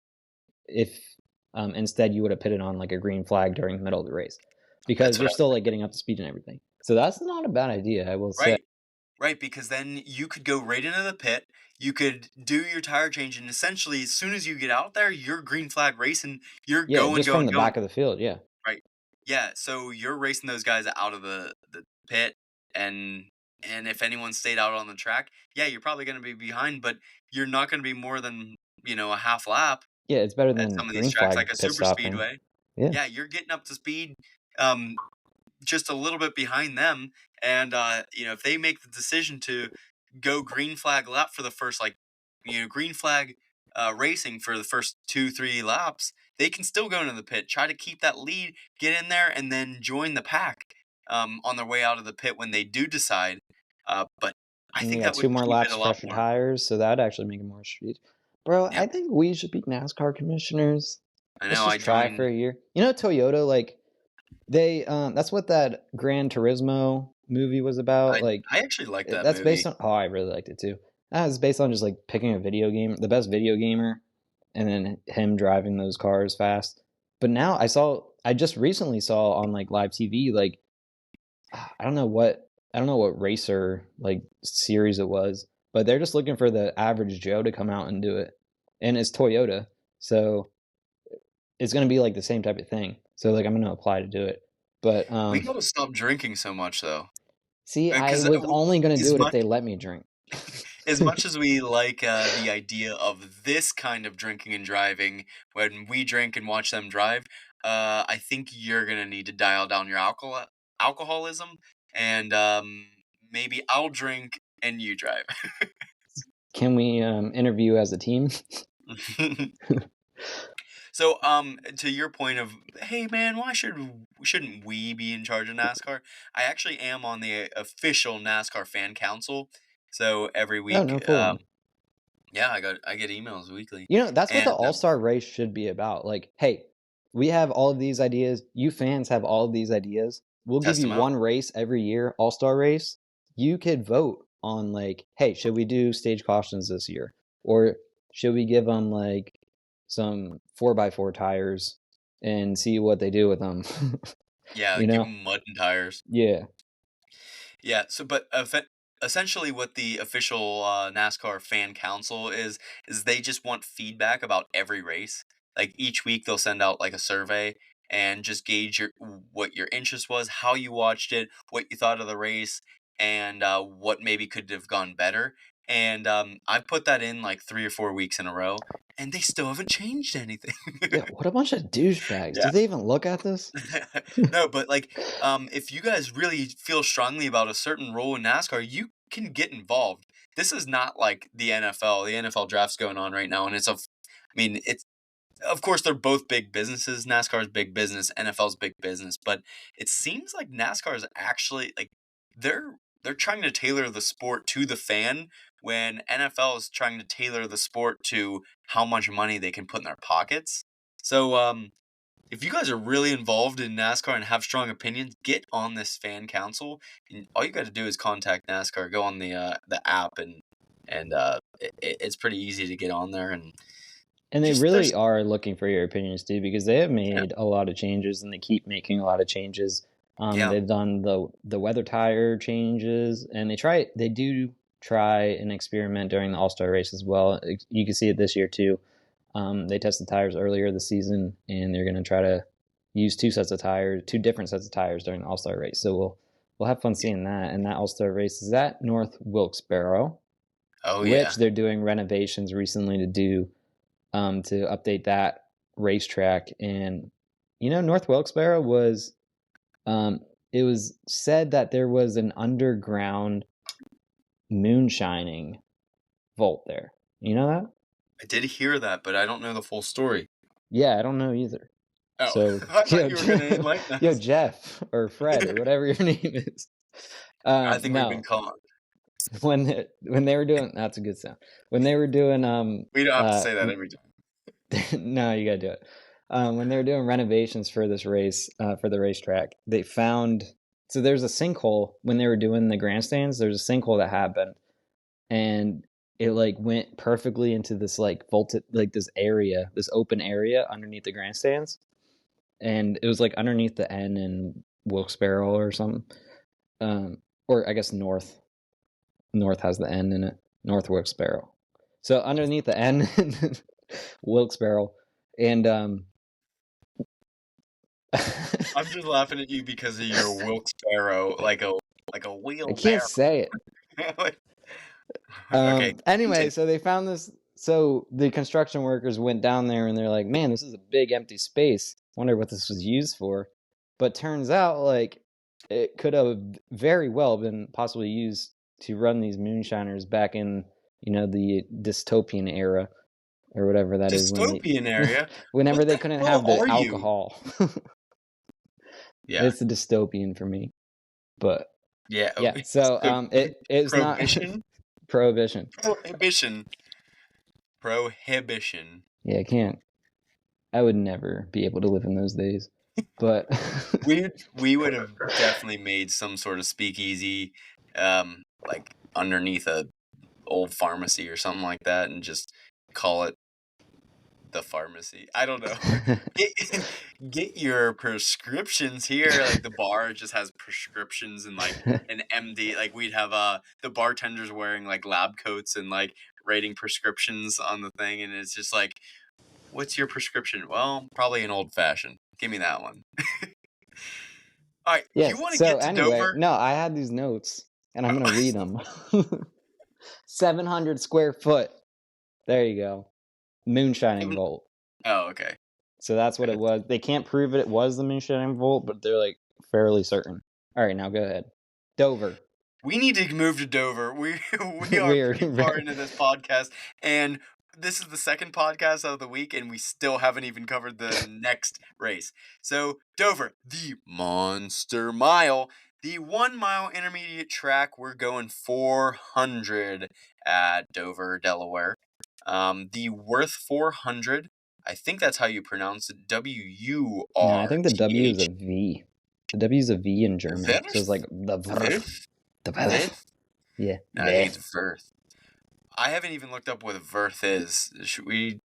Speaker 2: instead you would have pitted on, like, a green flag during the middle of the race,
Speaker 1: that's
Speaker 2: because
Speaker 1: what
Speaker 2: you're
Speaker 1: I was
Speaker 2: still, like,
Speaker 1: thinking.
Speaker 2: getting up to speed and everything. So that's not a bad idea, I will say.
Speaker 1: Right. Right, because then you could go right into the pit. You could do your tire change, and essentially, as soon as you get out there, you're green flag racing. You're
Speaker 2: Yeah,
Speaker 1: going,
Speaker 2: just from
Speaker 1: going,
Speaker 2: the
Speaker 1: going.
Speaker 2: back of the field, yeah.
Speaker 1: Right. Yeah. So you're racing those guys out of the pit, and and if anyone stayed out on the track, yeah, you're probably going to be behind, but you're not going to be more than a half lap
Speaker 2: Yeah, it's better
Speaker 1: at
Speaker 2: than
Speaker 1: some of these
Speaker 2: green
Speaker 1: tracks,
Speaker 2: flag
Speaker 1: like a
Speaker 2: pit
Speaker 1: super
Speaker 2: stopping.
Speaker 1: speedway.
Speaker 2: Yeah.
Speaker 1: Yeah, you're getting up to speed. Um, just a little bit behind them. And if they make the decision to go green flag lap for the first green flag racing for the first 2-3 laps, they can still go into the pit, try to keep that lead, get in there, and then join the pack on their way out of the pit when they do decide. But I
Speaker 2: And
Speaker 1: think
Speaker 2: yeah,
Speaker 1: that would
Speaker 2: 2 more
Speaker 1: keep it
Speaker 2: laps,
Speaker 1: a lot
Speaker 2: fresher
Speaker 1: more.
Speaker 2: tires, so that'd actually make it more street. Bro, I
Speaker 1: Yep,
Speaker 2: think we should be NASCAR commissioners.
Speaker 1: I
Speaker 2: Let's
Speaker 1: know.
Speaker 2: just
Speaker 1: I
Speaker 2: try for
Speaker 1: joined.
Speaker 2: a year. You know, Toyota, like, that's what that Gran Turismo movie was about,
Speaker 1: I
Speaker 2: like,
Speaker 1: I actually like that
Speaker 2: that's based
Speaker 1: movie.
Speaker 2: on I really liked it too. That was based on just, like, picking a video game the best video gamer, and then him driving those cars fast. But now I just recently saw on, like, live TV, like, I don't know what racer, like, series it was, but they're just looking for the average Joe to come out and do it, and it's Toyota, so it's gonna be, like, the same type of thing. So, like, I'm gonna apply to do it. But,
Speaker 1: We gotta stop drinking so much though,
Speaker 2: see, I
Speaker 1: because
Speaker 2: was only gonna
Speaker 1: as
Speaker 2: do it if
Speaker 1: much
Speaker 2: they let me drink.
Speaker 1: as much as we like the idea of this kind of drinking and driving when we drink and watch them drive, I think you're gonna need to dial down your alcoholism, and maybe I'll drink and you drive.
Speaker 2: Can we, interview as a team?
Speaker 1: So, to your point of, hey man, why shouldn't we be in charge of NASCAR? I actually am on the official NASCAR fan council. So every
Speaker 2: Oh,
Speaker 1: week,
Speaker 2: no, cool.
Speaker 1: yeah, I get emails weekly,
Speaker 2: You know, that's what
Speaker 1: and
Speaker 2: the all-star race should be about. Like, hey, we have all of these ideas. You fans have all of these ideas. We'll give
Speaker 1: test
Speaker 2: you
Speaker 1: them out.
Speaker 2: one race every year, all-star race. You could vote on, like, hey, should we do stage cautions this year? Or should we give them, like, some 4x4 tires and see what they do with them?
Speaker 1: Yeah,
Speaker 2: You
Speaker 1: give
Speaker 2: know?
Speaker 1: them mud and tires.
Speaker 2: Yeah.
Speaker 1: Yeah, so but essentially what the official NASCAR fan council is they just want feedback about every race. Like each week they'll send out like a survey and just gauge what your interest was, how you watched it, what you thought of the race, and what maybe could have gone better. And I've put that in like 3 or 4 weeks in a row, and they still haven't changed anything.
Speaker 2: Yeah, what a bunch of douchebags.
Speaker 1: Yeah.
Speaker 2: Do they even look at this?
Speaker 1: No, but like, if you guys really feel strongly about a certain role in NASCAR, you can get involved. This is not like the NFL. The NFL draft's going on right now, and I mean, it's of course they're both big businesses. NASCAR's big business, NFL's big business, but it seems like NASCAR is actually like they're they're trying to tailor the sport to the fan when NFL is trying to tailor the sport to how much money they can put in their pockets. So, if you guys are really involved in NASCAR and have strong opinions, get on this fan council. And all you got to do is contact NASCAR, go on the app, and it's pretty easy to get on there. And
Speaker 2: And they
Speaker 1: just
Speaker 2: really
Speaker 1: there's
Speaker 2: are looking for your opinions too, because they have
Speaker 1: yeah,
Speaker 2: made a lot of changes and they keep making a lot of changes.
Speaker 1: yeah,
Speaker 2: They've done the weather tire changes, and they do try an experiment during the All Star race as well. You can see it this year too. They tested tires earlier this season, and they're going to try to use two different sets of tires during the All Star race. So we'll have fun seeing that. And that All Star race is at North Wilkes-Barre,
Speaker 1: oh
Speaker 2: which
Speaker 1: yeah,
Speaker 2: they're doing renovations recently to update that racetrack. And North Wilkes-Barre was it was said that there was an underground moonshining vault there. You know that?
Speaker 1: I did hear that, but I don't know the full story.
Speaker 2: Yeah, I don't know either.
Speaker 1: Oh,
Speaker 2: So,
Speaker 1: I thought you were gonna enlighten
Speaker 2: yo,
Speaker 1: us.
Speaker 2: Jeff or Fred or whatever your name is.
Speaker 1: I think we've been
Speaker 2: No,
Speaker 1: caught.
Speaker 2: when they were doing that's a good sound. When they were doing
Speaker 1: We don't have to say that every time.
Speaker 2: no, you gotta do it. When they were doing renovations for this race, for the racetrack, they found so there's a sinkhole when they were doing the grandstands. There's a sinkhole that happened, and it like went perfectly into this like vaulted like this open area underneath the grandstands, and it was like underneath the N in Wilkes-Barre or something, or I guess North has the N in it, North Wilkes-Barre. So underneath the N, Wilkes-Barre, and
Speaker 1: I'm just laughing at you because of your Wilkes-Barre, like a
Speaker 2: I can't
Speaker 1: wheelbarrow.
Speaker 2: say it.
Speaker 1: Like, okay,
Speaker 2: Anyway,
Speaker 1: continue.
Speaker 2: so they found this. So the construction workers went down there and they're like, "Man, this is a big empty space. Wonder what this was used for." But turns out, like, it could have very well been possibly used to run these moonshiners back in, the dystopian era or whatever that is
Speaker 1: Dystopian area.
Speaker 2: whenever
Speaker 1: What
Speaker 2: they
Speaker 1: the
Speaker 2: couldn't
Speaker 1: hell
Speaker 2: have the
Speaker 1: are you?
Speaker 2: alcohol.
Speaker 1: Yeah,
Speaker 2: It's a dystopian for me, but
Speaker 1: yeah.
Speaker 2: yeah. So
Speaker 1: So
Speaker 2: it's not
Speaker 1: prohibition,
Speaker 2: prohibition.
Speaker 1: prohibition, prohibition.
Speaker 2: Yeah, I can't. I would never be able to live in those days. But
Speaker 1: We would have definitely made some sort of speakeasy, like underneath a old pharmacy or something like that, and just call it the pharmacy. I don't know. Get, get your prescriptions here. Like the bar just has prescriptions and like an MD. Like we'd have the bartenders wearing like lab coats and like writing prescriptions on the thing, and it's just like, what's your prescription? Well, probably an old fashioned. Give me that one. All right. Do you
Speaker 2: yes.
Speaker 1: want to
Speaker 2: So
Speaker 1: get to
Speaker 2: anyway,
Speaker 1: Dover?
Speaker 2: no, I had these notes and I'm gonna
Speaker 1: Oh,
Speaker 2: read them. 700 square foot. There you go. Moonshining vault.
Speaker 1: oh, okay.
Speaker 2: So that's what it was. They can't prove it was the moonshining vault, but they're like fairly certain. All right, now go ahead. Dover.
Speaker 1: We need to move to Dover. We are
Speaker 2: We're
Speaker 1: pretty far into this podcast, and this is the second podcast of the week, and we still haven't even covered the next race. So Dover, the Monster Mile, the 1 mile intermediate track. We're going 400 at Dover, Delaware. The Worth 400. I think that's how you pronounce it.
Speaker 2: No, I think the W is a
Speaker 1: WURTH.
Speaker 2: V. The W is a V in German. So it's
Speaker 1: Wirth?
Speaker 2: like the Vrf.
Speaker 1: Wirth?
Speaker 2: The Vrf.
Speaker 1: Wirth?
Speaker 2: Yeah.
Speaker 1: No, I think
Speaker 2: Bleh.
Speaker 1: it's Verth. I haven't even looked up what a Verth is. Should we?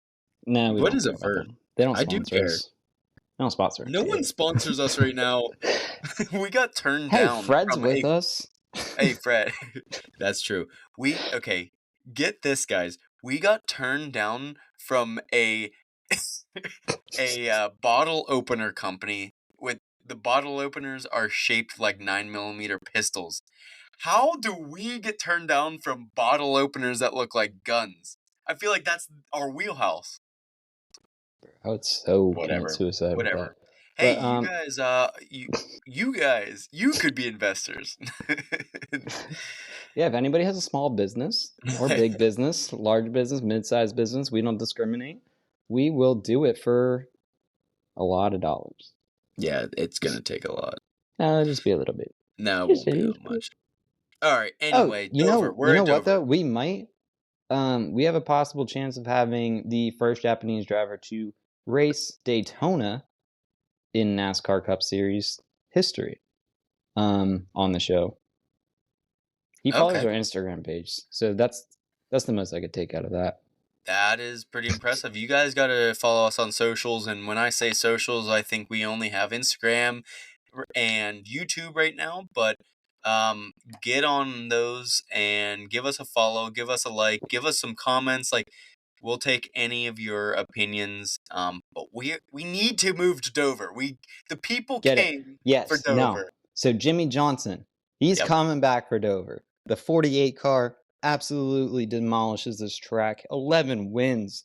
Speaker 2: No, we
Speaker 1: What
Speaker 2: don't
Speaker 1: is a
Speaker 2: care about
Speaker 1: Verth?
Speaker 2: them. They don't
Speaker 1: I do
Speaker 2: sponsor
Speaker 1: care.
Speaker 2: us. They don't sponsor
Speaker 1: No one sponsors us right now. We got turned
Speaker 2: Hey,
Speaker 1: down
Speaker 2: Fred's
Speaker 1: from
Speaker 2: with us.
Speaker 1: hey Fred. That's true. Okay. Get this, guys. We got turned down from a bottle opener company with the bottle openers are shaped like 9mm pistols. How do we get turned down from bottle openers that look like guns? I feel like that's our wheelhouse.
Speaker 2: I would so commit
Speaker 1: Whatever.
Speaker 2: suicide with that.
Speaker 1: Whatever. Hey,
Speaker 2: But
Speaker 1: you guys could be investors.
Speaker 2: yeah, if anybody has a small business or big business, large business, mid-sized business, we don't discriminate. We will do it for a lot of dollars.
Speaker 1: Yeah, it's gonna take a lot.
Speaker 2: No, just be a little bit.
Speaker 1: No, it
Speaker 2: Just
Speaker 1: won't
Speaker 2: a
Speaker 1: be
Speaker 2: little
Speaker 1: that
Speaker 2: bit.
Speaker 1: much. All right.
Speaker 2: Oh,
Speaker 1: Anyway, Dover.
Speaker 2: you
Speaker 1: We're
Speaker 2: know
Speaker 1: at
Speaker 2: what though?
Speaker 1: Dover.
Speaker 2: We might we have a possible chance of having the first Japanese driver to race Daytona in NASCAR Cup Series history on the show. He follows
Speaker 1: Okay.
Speaker 2: our Instagram page, so that's the most I could take out of that.
Speaker 1: That is pretty impressive. You guys got to follow us on socials. And when I say socials, I think we only have Instagram and YouTube right now. But um, get on those and give us a follow, give us a like, give us some comments. Like, we'll take any of your opinions. But we need to move to Dover. The people
Speaker 2: Get it?
Speaker 1: came for
Speaker 2: Yes. No.
Speaker 1: Dover.
Speaker 2: So Jimmy Johnson, he's
Speaker 1: Yep.
Speaker 2: coming back for Dover. The 48 car absolutely demolishes this track. 11 wins,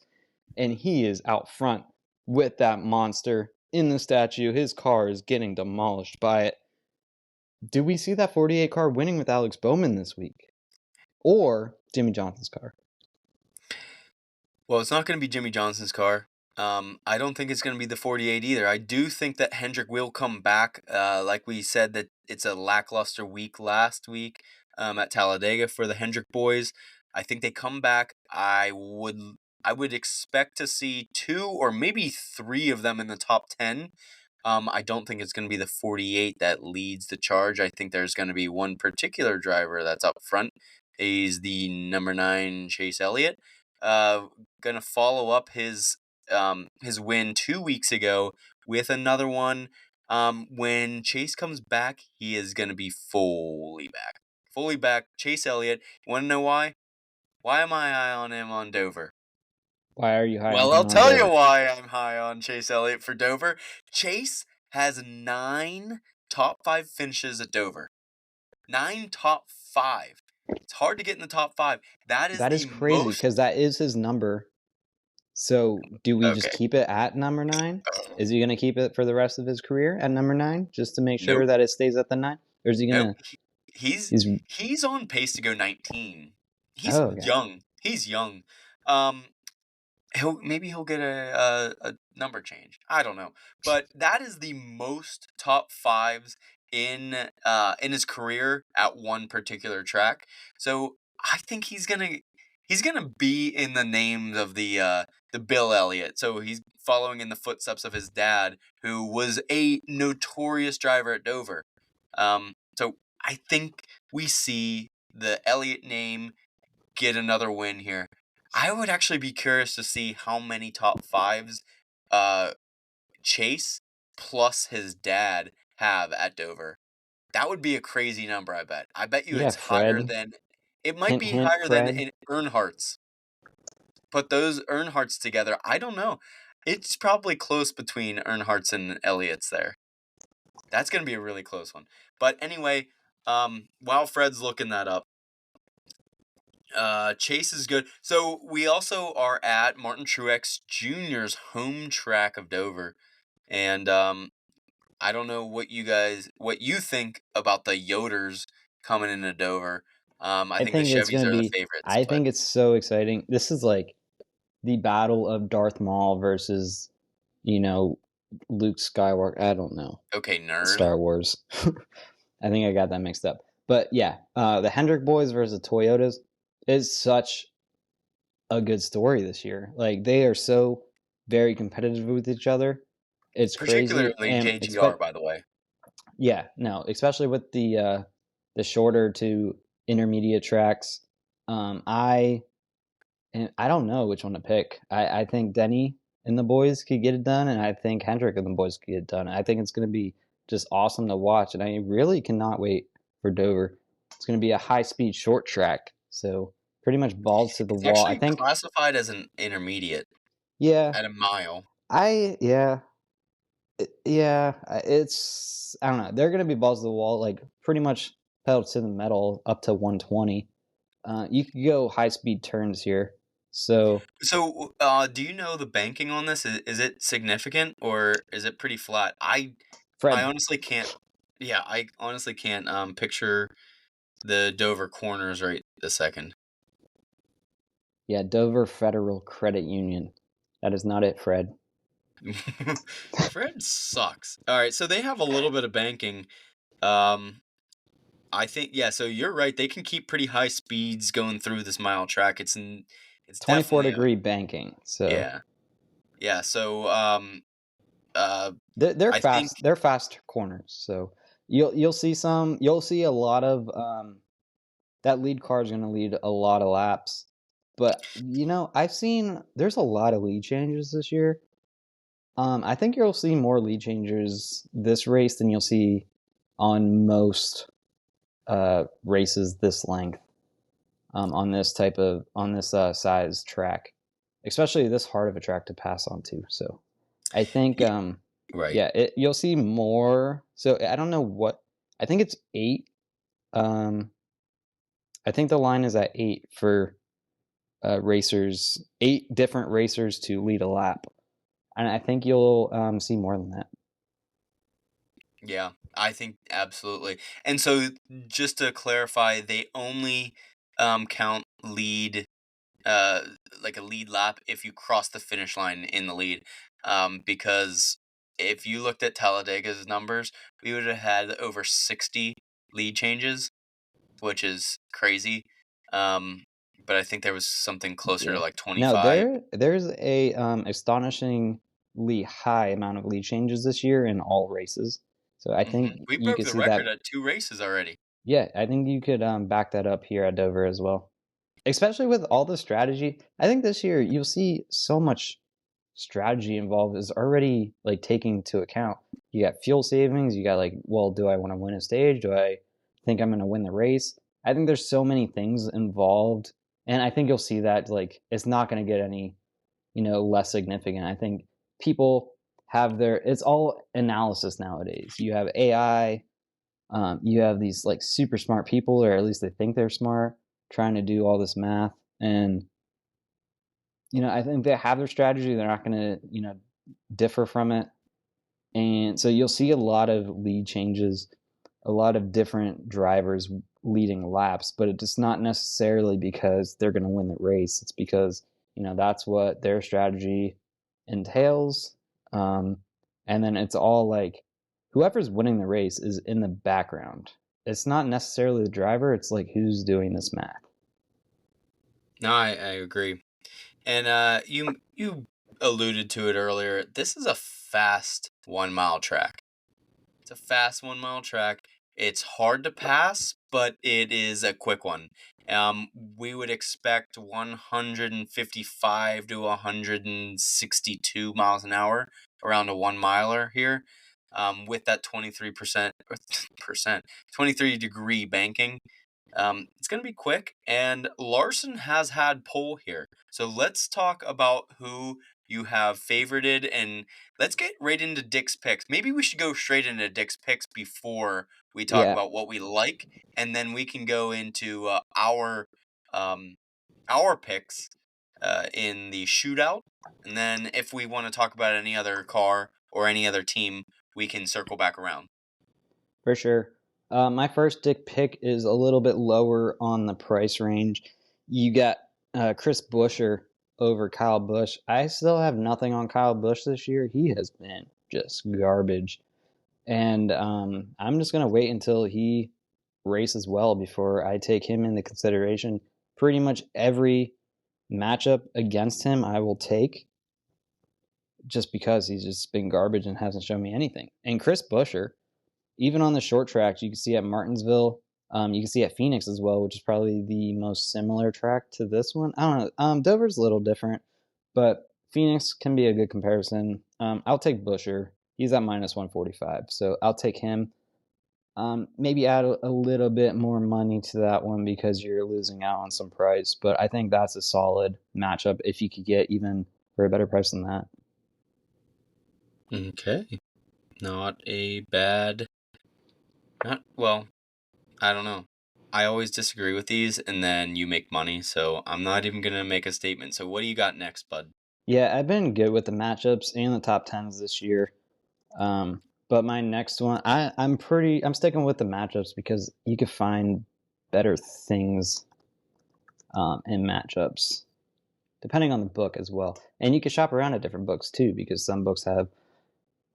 Speaker 2: and he is out front with that monster in the statue. His car is getting demolished by it. Do we see that 48 car winning with Alex Bowman this week? Or Jimmy Johnson's car?
Speaker 1: Well, it's not going to be Jimmy Johnson's car. I don't think it's going to be the 48 either. I do think that Hendrick will come back. Like we said, that it's a lackluster week last week at Talladega for the Hendrick boys. I think they come back. I would expect to see two or maybe three of them in the top 10. I don't think it's going to be the 48 that leads the charge. I think there's going to be one particular driver that's up front. He's the number 9 Chase Elliott. Uh, going to follow up his win 2 weeks ago with another one. When Chase comes back, he is going to be fully back. Fully back. Chase Elliott. You want to know why? Why am I high on him on Dover?
Speaker 2: Why are you high on
Speaker 1: Well,
Speaker 2: him
Speaker 1: I'll
Speaker 2: on
Speaker 1: tell you
Speaker 2: Dover?
Speaker 1: why I'm high on Chase Elliott for Dover. Chase has 9 top 5 finishes at Dover. 9 top 5. It's hard to get in the top 5. That is
Speaker 2: That is
Speaker 1: the
Speaker 2: crazy
Speaker 1: most.
Speaker 2: because that is his number. So do we just
Speaker 1: Okay.
Speaker 2: keep it at number 9? Is he going to keep it for the rest of his career at number 9 just to make sure
Speaker 1: Nope.
Speaker 2: that it stays at the 9? Or is he
Speaker 1: Nope.
Speaker 2: going to
Speaker 1: He's
Speaker 2: he's
Speaker 1: he's on pace to go 19. He's
Speaker 2: Oh, okay.
Speaker 1: young. He's young. Um, he'll get a number change. I don't know, but that is the most top fives in his career at one particular track. So I think he's gonna be in the names of the Bill Elliott. So he's following in the footsteps of his dad, who was a notorious driver at Dover. So I think we see the Elliott name get another win here. I would actually be curious to see how many top fives uh, Chase plus his dad have at Dover. That would be a crazy number, I bet. I bet you
Speaker 2: Yeah,
Speaker 1: it's higher
Speaker 2: Fred.
Speaker 1: than it might
Speaker 2: Hint
Speaker 1: be
Speaker 2: hint,
Speaker 1: higher than
Speaker 2: Fred.
Speaker 1: in Earnhardt's. Put those Earnhardt's together. I don't know. It's probably close between Earnhardt's and Elliott's there. That's going to be a really close one. But anyway, while Fred's looking that up, Chase is good. So we also are at Martin Truex Jr.'s home track of Dover, and I don't know what you think about the Yoders coming into Dover. I
Speaker 2: I
Speaker 1: think the
Speaker 2: think it's
Speaker 1: Chevys
Speaker 2: going to
Speaker 1: are the
Speaker 2: be
Speaker 1: favorites,
Speaker 2: I
Speaker 1: but
Speaker 2: think it's so exciting. This is like the battle of Darth Maul versus, you know, Luke Skywalker. I don't know.
Speaker 1: okay, nerd.
Speaker 2: Star Wars. I think I got that mixed up. But yeah, the Hendrick boys versus Toyotas is such a good story this year. Like they are so very competitive with each other. It's crazy
Speaker 1: Particularly
Speaker 2: and
Speaker 1: JGR,
Speaker 2: expect
Speaker 1: by the way.
Speaker 2: yeah, no, especially with the shorter to intermediate tracks. I and I don't know which one to pick. I think Denny and the boys could get it done, and I think Hendrick and the boys could get it done. I think it's going to be just awesome to watch, and I really cannot wait for Dover. It's going to be a high speed short track, so pretty much balls to the
Speaker 1: It's
Speaker 2: wall. I
Speaker 1: actually
Speaker 2: think,
Speaker 1: classified as an intermediate
Speaker 2: yeah,
Speaker 1: at a mile.
Speaker 2: yeah, yeah. It's I don't know. They're going to be balls to the wall, like pretty much pedal to the metal up to 120. You could go high speed turns here. So
Speaker 1: So, do you know the banking on this? Is it significant or is it pretty flat? I
Speaker 2: Fred,
Speaker 1: honestly can't. Yeah, I honestly can't picture the Dover corners right this second.
Speaker 2: yeah, Dover Federal Credit Union. That is not it, Fred.
Speaker 1: Fred sucks. All right, so they have a little bit of banking. Um, I think yeah, so you're right. They can keep pretty high speeds going through this mile track. It's
Speaker 2: 24
Speaker 1: definitely a
Speaker 2: degree banking. So
Speaker 1: yeah. Yeah, so uh
Speaker 2: they're
Speaker 1: I think
Speaker 2: fast. They're fast corners. So you'll see some. You'll see a lot of that lead car is going to lead a lot of laps. But I've seen there's a lot of lead changes this year. I think you'll see more lead changes this race than you'll see on most races this length on this size track, especially this hard of a track to pass on to. So I think
Speaker 1: y- right.
Speaker 2: yeah, you'll see more. So I don't know what I think it's 8. Um, I think the line is at 8 for racers, 8 different racers to lead a lap, and I think you'll see more than that.
Speaker 1: Yeah, I think absolutely. And so just to clarify, they only count lead uh like a lead lap if you cross the finish line in the lead. Because if you looked at Talladega's numbers, we would have had over 60 lead changes, which is crazy. Um but I think there was something closer to
Speaker 2: Yeah.
Speaker 1: like
Speaker 2: Now
Speaker 1: 25.
Speaker 2: there's a astonishingly high amount of lead changes this year in all races. So I think
Speaker 1: We
Speaker 2: you
Speaker 1: broke
Speaker 2: could
Speaker 1: the
Speaker 2: see
Speaker 1: record
Speaker 2: that.
Speaker 1: at 2 races already.
Speaker 2: Yeah, I think you could back that up here at Dover as well. Especially with all the strategy. I think this year you'll see so much strategy involved is already like taking into account. You got fuel savings, you got like, well, do I want to win a stage? Do I think I'm going to win the race? I think there's so many things involved, and I think you'll see that like it's not going to get any, less significant. I think people have it's all analysis nowadays. You have AI, you have these like super smart people, or at least they think they're smart, trying to do all this math. And, I think they have their strategy. They're not going to, differ from it. And so you'll see a lot of lead changes, a lot of different drivers leading laps, but it's not necessarily because they're going to win the race. It's because, that's what their strategy entails. Um, and then it's all like whoever's winning the race is in the background. It's not necessarily the driver, it's like who's doing this math.
Speaker 1: No, I agree. And you alluded to it earlier. This is a fast 1 mile track. It's a fast 1 mile track. It's hard to pass, but it is a quick one. We would expect 155 to 162 miles an hour around a 1 miler here, with that 23% 23-degree banking. It's going to be quick, and Larson has had pole here. So let's talk about who you have favorited, and let's get right into Dick's picks. Maybe we should go straight into Dick's picks before we talk
Speaker 2: Yeah,
Speaker 1: about what we like, and then we can go into um, our picks in the shootout. And then if we want to talk about any other car or any other team, we can circle back around.
Speaker 2: for sure. My first dick pick is a little bit lower on the price range. You got Chris Buescher over Kyle Busch. I still have nothing on Kyle Busch this year. He has been just garbage. And I'm just going to wait until he races well before I take him into consideration. Pretty much every matchup against him I will take just because he's just been garbage and hasn't shown me anything. And Chris Buescher, even on the short tracks, you can see at Martinsville, you can see at Phoenix as well, which is probably the most similar track to this one. I don't know. Dover's a little different, but Phoenix can be a good comparison. I'll take Buescher. He's at minus 145, so I'll take him. Maybe add a little bit more money to that one because you're losing out on some price, but I think that's a solid matchup if you could get even for a better price than that.
Speaker 1: Okay. Not a bad. Not well. I don't know. I always disagree with these, and then you make money, so I'm not even gonna make a statement. So what do you got next, bud?
Speaker 2: Yeah, I've been good with the matchups and the top tens this year. But my next one, I'm sticking with the matchups because you could find better things in matchups depending on the book as well, and you can shop around at different books too because some books have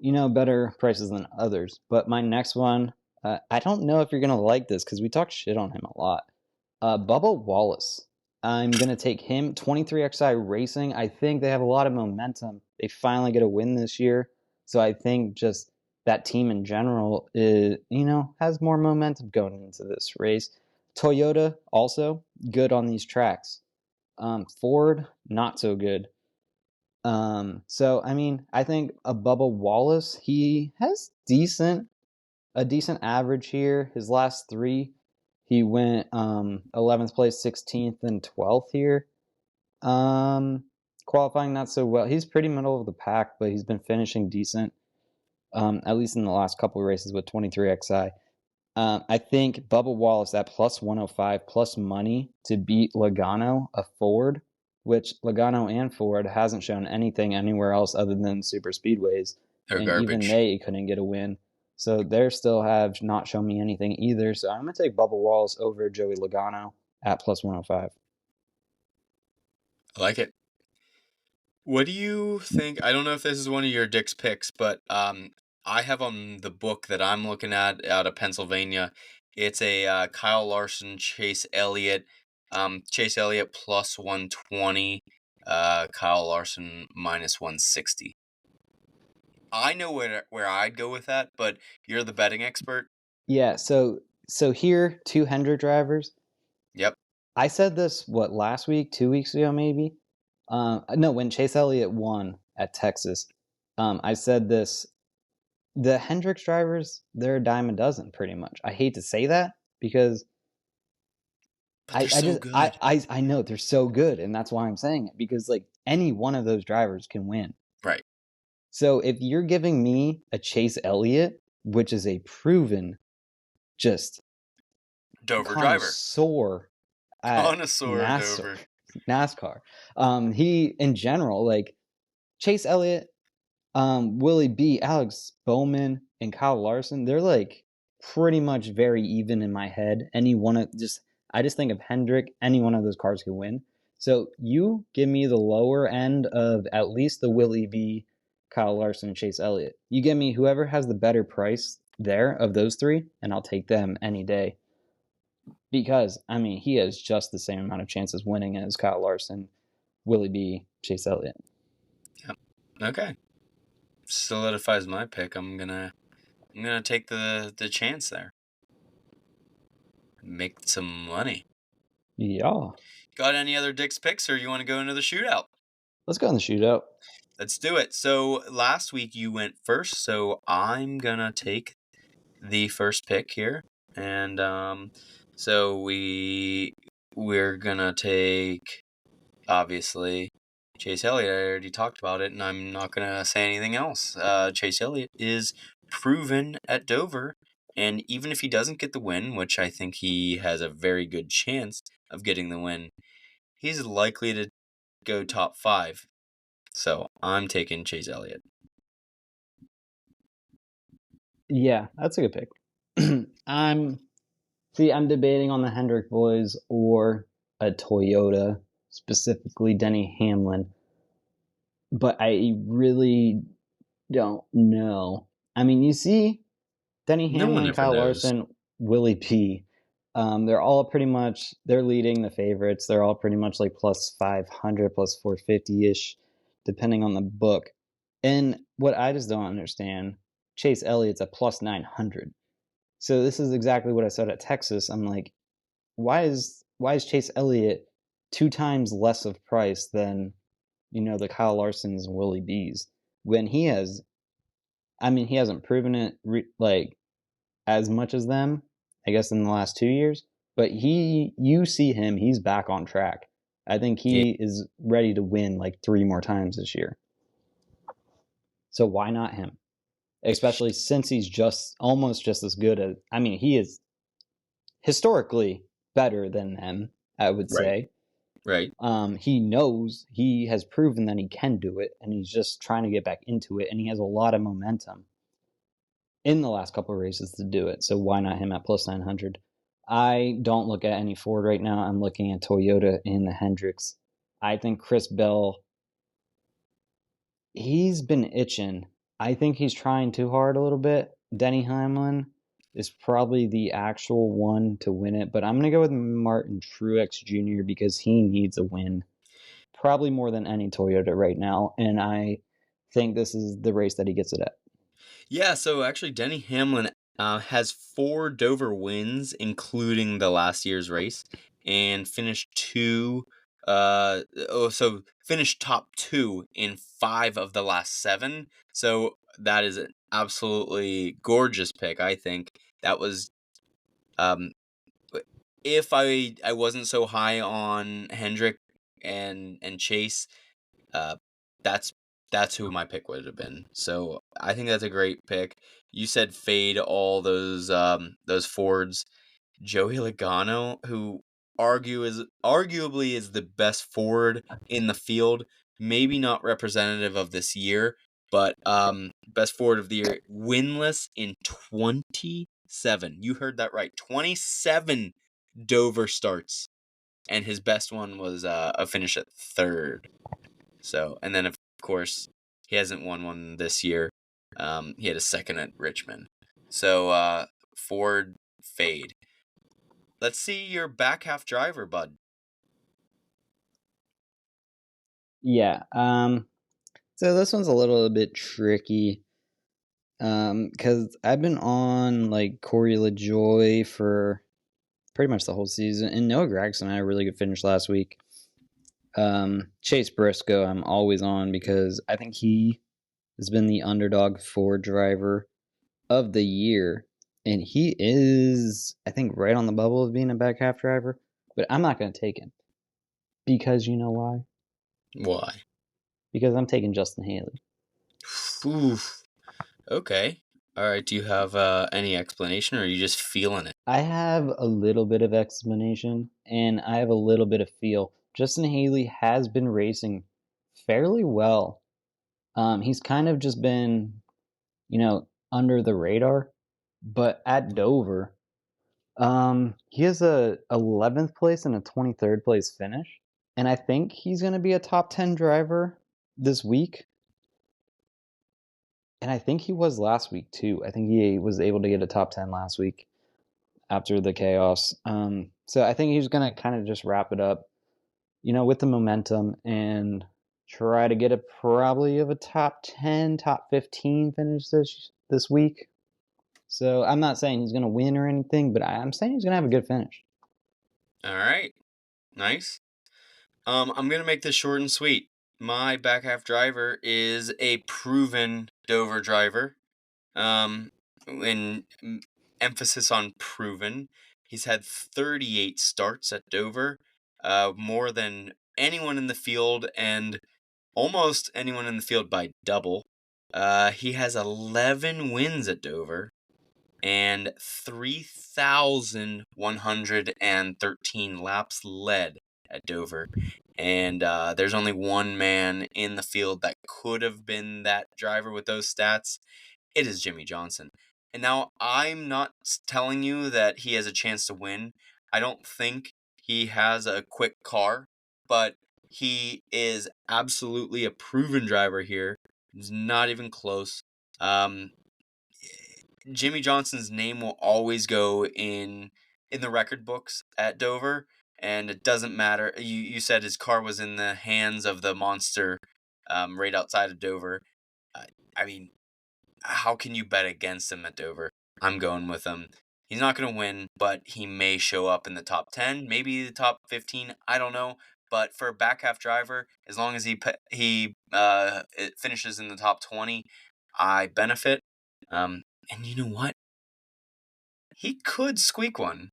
Speaker 2: better prices than others. But my next one, I don't know if you're gonna like this because we talk shit on him a lot. Bubba Wallace. I'm gonna take him. 23XI Racing. I think they have a lot of momentum. They finally get a win this year, so I think just that team in general is, has more momentum going into this race. Toyota also good on these tracks. Ford not so good. So I mean, I think a Bubba Wallace, he has a decent average here. His last three, he went 11th place, 16th, and 12th here. Um, Qualifying not so well. He's pretty middle of the pack, but he's been finishing decent, at least in the last couple of races with 23XI. I think Bubba Wallace at plus 105 plus money to beat Logano, a Ford, which Logano and Ford hasn't shown anything anywhere else other than super speedways,
Speaker 1: They're
Speaker 2: and even
Speaker 1: garbage.
Speaker 2: they couldn't get a win. So they still have not shown me anything either. So I'm gonna take Bubba Wallace over Joey Logano at plus 105.
Speaker 1: I like it. What do you think? I don't know if this is one of your Dick's picks, but I have on the book that I'm looking at out of Pennsylvania. It's a Kyle Larson, Chase Elliott, Chase Elliott plus 120, Kyle Larson minus 160. I know where I'd go with that, but you're the betting expert.
Speaker 2: Yeah. So here, 200 drivers.
Speaker 1: Yep.
Speaker 2: I said this last week, 2 weeks ago, maybe. No, when Chase Elliott won at Texas, I said this: the Hendricks drivers, they're a dime a dozen, pretty much. I hate to say that because
Speaker 1: But they're
Speaker 2: I
Speaker 1: so
Speaker 2: just
Speaker 1: good.
Speaker 2: I know they're so good, and that's why I'm saying it, because like any one of those drivers can win.
Speaker 1: Right.
Speaker 2: So if you're giving me a Chase Elliott, which is a proven just
Speaker 1: Dover driver.
Speaker 2: connoisseur at
Speaker 1: Connoisseur Dover.
Speaker 2: NASCAR. He in general, like Chase Elliott, Willie B, Alex Bowman, and Kyle Larson, they're like pretty much very even in my head. I just think of Hendrick, any one of those cars can win. So you give me the lower end of at least the Willie B, Kyle Larson, Chase Elliott. You give me whoever has the better price there of those three, and I'll take them any day. Because I mean, he has just the same amount of chances winning as Kyle Larson, Willie B, Chase Elliott.
Speaker 1: Yep. Okay. Solidifies my pick. I'm gonna take the chance there. Make some money.
Speaker 2: Yeah.
Speaker 1: Got any other Dick's picks, or you want to go into the shootout?
Speaker 2: Let's go in the shootout.
Speaker 1: Let's do it. So last week you went first, so I'm gonna take the first pick here, and so we're gonna take obviously Chase Elliott. I already talked about it, and I'm not gonna say anything else. Chase Elliott is proven at Dover, and even if he doesn't get the win, which I think he has a very good chance of getting the win, he's likely to go top 5. So I'm taking Chase Elliott.
Speaker 2: Yeah, that's a good pick. I'm debating on the Hendrick boys or a Toyota, specifically Denny Hamlin, but I really don't know. I mean, you see Denny
Speaker 1: No one
Speaker 2: Hamlin,
Speaker 1: ever
Speaker 2: Kyle
Speaker 1: knows.
Speaker 2: Larson, Willie P. They're all pretty much they're leading the favorites. They're all pretty much like plus 500, plus 450 ish, depending on the book. And what I just don't understand, Chase Elliott's a plus 900. So this is exactly what I said at Texas. I'm like, why is Chase Elliott 2 times less of price than the Kyle Larsons and Willie B's when he has? I mean, he hasn't proven it like as much as them, I guess, in the last 2 years. But you see him, he's back on track. I think
Speaker 1: Yeah.
Speaker 2: he is ready to win like 3 more times this year. So why not him? Especially since he's almost just as good as. I mean, he is historically better than them, I would
Speaker 1: Right.
Speaker 2: say.
Speaker 1: Right.
Speaker 2: He knows, he has proven that he can do it, and he's just trying to get back into it, and he has a lot of momentum in the last couple of races to do it. So why not him at plus 900? I don't look at any Ford right now. I'm looking at Toyota and the Hendricks. I think Chris Bell, he's been itching. I think he's trying too hard a little bit. Denny Hamlin, is probably the actual one to win it, but I'm going to go with Martin Truex Jr. because he needs a win, probably more than any Toyota right now, and I think this is the race that he gets it at.
Speaker 1: Yeah, so actually, Denny Hamlin has 4 Dover wins, including the last year's race, and finished finished top 2 in 5 of the last 7. So that is an absolutely gorgeous pick. I think that was um, if I wasn't so high on Hendrick and Chase, uh, that's that's who my pick would have been. So I think that's a great pick. You said fade all those Fords. Joey Logano, who arguably is the best Ford in the field, maybe not representative of this year, but best Ford of the year, winless in 27. You heard that right, 27 Dover starts, and his best one was a finish at third. So, and then of course he hasn't won one this year. He had a second at Richmond. So Ford fade. Let's see your back half driver, bud.
Speaker 2: Yeah. So this one's a little bit tricky. Because I've been on like Corey LaJoy for pretty much the whole season, and Noah Gragson had a really good finish last week. Chase Briscoe, I'm always on because I think he has been the underdog Ford driver of the year, and he is, I think, right on the bubble of being a back half driver. But I'm not going to take him because you know why?
Speaker 1: Why?
Speaker 2: Because I'm taking Justin Haley.
Speaker 1: Oof. Okay. All right. Do you have any explanation, or are you just feeling it?
Speaker 2: I have a little bit of explanation and I have a little bit of feel. Justin Haley has been racing fairly well. He's kind of just been, under the radar. But at Dover, he has a 11th place and a 23rd place finish, and I think he's going to be a top 10 driver this week. And I think he was last week too. I think he was able to get a top 10 last week after the chaos. So I think he's going to kind of just wrap it up, with the momentum and try to get a probably of a top 10, top 15 finish this week. So I'm not saying he's going to win or anything, but I'm saying he's going to have a good finish.
Speaker 1: All right. Nice. I'm gonna make this short and sweet. My back half driver is a proven Dover driver. Um, emphasis on proven. He's had 38 starts at Dover, more than anyone in the field and almost anyone in the field by double. He has 11 wins at Dover and 3,113 laps led at Dover. And there's only one man in the field that could have been that driver with those stats. It is Jimmy Johnson. And now I'm not telling you that he has a chance to win. I don't think he has a quick car, but he is absolutely a proven driver here. It's not even close. Um, Jimmy Johnson's name will always go in the record books at Dover, and it doesn't matter. You said his car was in the hands of the monster, right outside of Dover. Uh, I mean, how can you bet against him at Dover? I'm going with him. He's not going to win, but he may show up in the top 10, maybe the top 15. I don't know. But for a back half driver, as long as it finishes in the top 20, I benefit. And you know what? He could squeak one.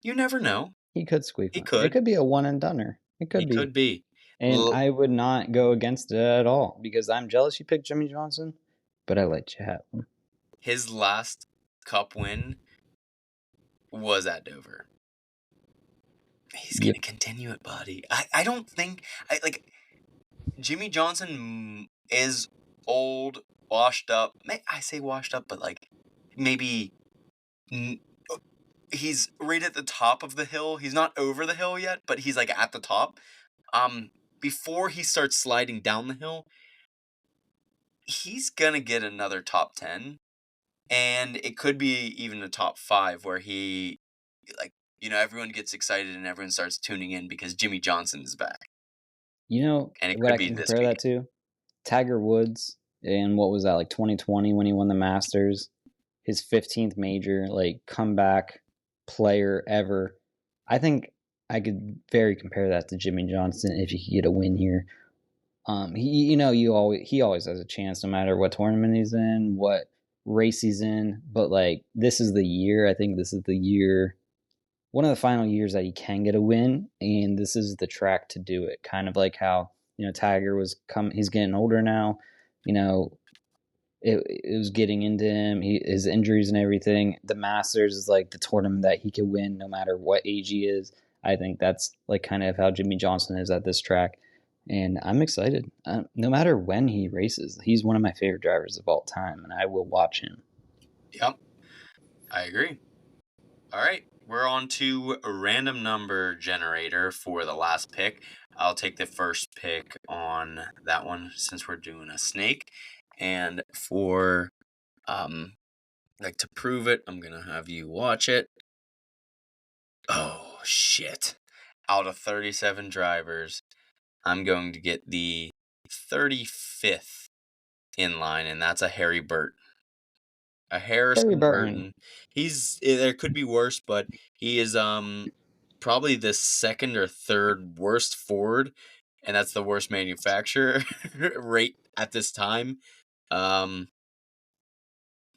Speaker 1: You never know.
Speaker 2: He could squeak
Speaker 1: He
Speaker 2: one. It
Speaker 1: could.
Speaker 2: could be a one and doneer. It
Speaker 1: He
Speaker 2: could be.
Speaker 1: could be.
Speaker 2: And I would not go against it at all because I'm jealous you picked Jimmy Johnson, but I let you have him.
Speaker 1: His last cup win was at Dover. He's
Speaker 2: Yep.
Speaker 1: gonna continue it, buddy. I don't think Jimmy Johnson is old, washed up. I say washed up, but maybe n- he's right at the top of the hill. He's not over the hill yet, but he's like at the top. Before he starts sliding down the hill, he's gonna get another top 10, and it could be even a top 5 where he, like, everyone gets excited and everyone starts tuning in because Jimmy Johnson is back,
Speaker 2: You know
Speaker 1: and it
Speaker 2: what
Speaker 1: could
Speaker 2: I
Speaker 1: be
Speaker 2: can
Speaker 1: this
Speaker 2: compare
Speaker 1: week.
Speaker 2: that to? Tiger Woods in what was that, like 2020 when he won the Masters? His 15th major, like comeback player ever. I think I could very compare that to Jimmy Johnson if he could get a win here. He always has a chance no matter what tournament he's in, what race he's in. But like this is the year. I think this is the year, one of the final years that he can get a win, and this is the track to do it. Kind of like how Tiger was come. He's getting older now. You know, it was getting into him, his injuries and everything. The Masters is like the tournament that he can win no matter what age he is. I think that's like kind of how Jimmy Johnson is at this track. And I'm excited. No matter when he races, he's one of my favorite drivers of all time, and I will watch him.
Speaker 1: Yep, I agree. All right, we're on to a random number generator for the last pick. I'll take the first pick on that one since we're doing a snake. And for like to prove it, I'm gonna have you watch it. Oh shit. Out of 37 drivers, I'm going to get the 35th in line, and that's a Harry Burt. A
Speaker 2: Harry
Speaker 1: Harrison
Speaker 2: Burton.
Speaker 1: Burton. There could be worse, but he is probably the second or third worst Ford, and that's the worst manufacturer rate at this time. Um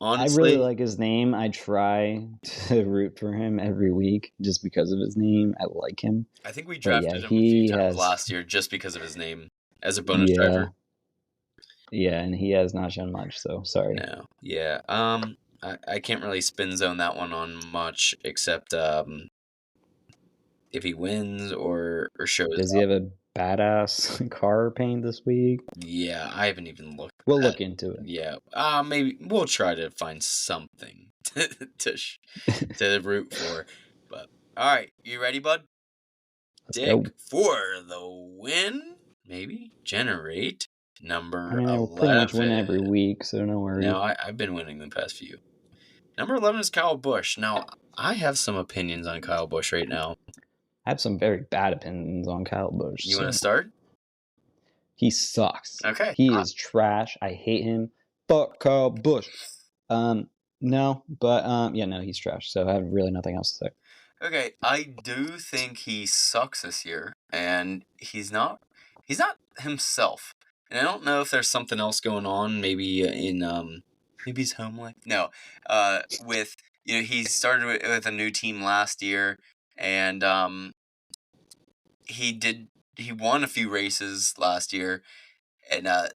Speaker 2: I really
Speaker 1: Honestly,
Speaker 2: like his name. I try to root for him every week just because of his name. I like him.
Speaker 1: I think we
Speaker 2: But yeah,
Speaker 1: drafted him a few
Speaker 2: he
Speaker 1: times
Speaker 2: has,
Speaker 1: last year just because of his name as a bonus driver.
Speaker 2: yeah, yeah, and he has not shown much, so sorry.
Speaker 1: No. Yeah. I can't really spin zone that one on much except if he wins or shows
Speaker 2: Does he
Speaker 1: up.
Speaker 2: have a badass car paint this week?
Speaker 1: Yeah, I haven't even looked
Speaker 2: We'll
Speaker 1: at that.
Speaker 2: look into it.
Speaker 1: Yeah. Maybe we'll try to find something to root for. But all right, you ready, bud?
Speaker 2: Let's
Speaker 1: Dick
Speaker 2: go.
Speaker 1: for the win. Maybe generate
Speaker 2: I
Speaker 1: number
Speaker 2: mean, I will pretty much win
Speaker 1: 11.
Speaker 2: every week, so no
Speaker 1: No,
Speaker 2: worries.
Speaker 1: I've been winning the past few. Number 11 is Kyle Busch. Now, I have some opinions on Kyle Busch right now.
Speaker 2: I have some very bad opinions on Kyle Busch,
Speaker 1: You want to
Speaker 2: so
Speaker 1: start?
Speaker 2: he sucks.
Speaker 1: Okay.
Speaker 2: He is trash. I hate him. Fuck Kyle Busch. No, but yeah, no, he's trash. So I have really nothing else to say.
Speaker 1: Okay, I do think he sucks this year, and he's not himself. And I don't know if there's something else going on, maybe in maybe his home life. No, with he started with a new team last year, and he did he won a few races last year, and I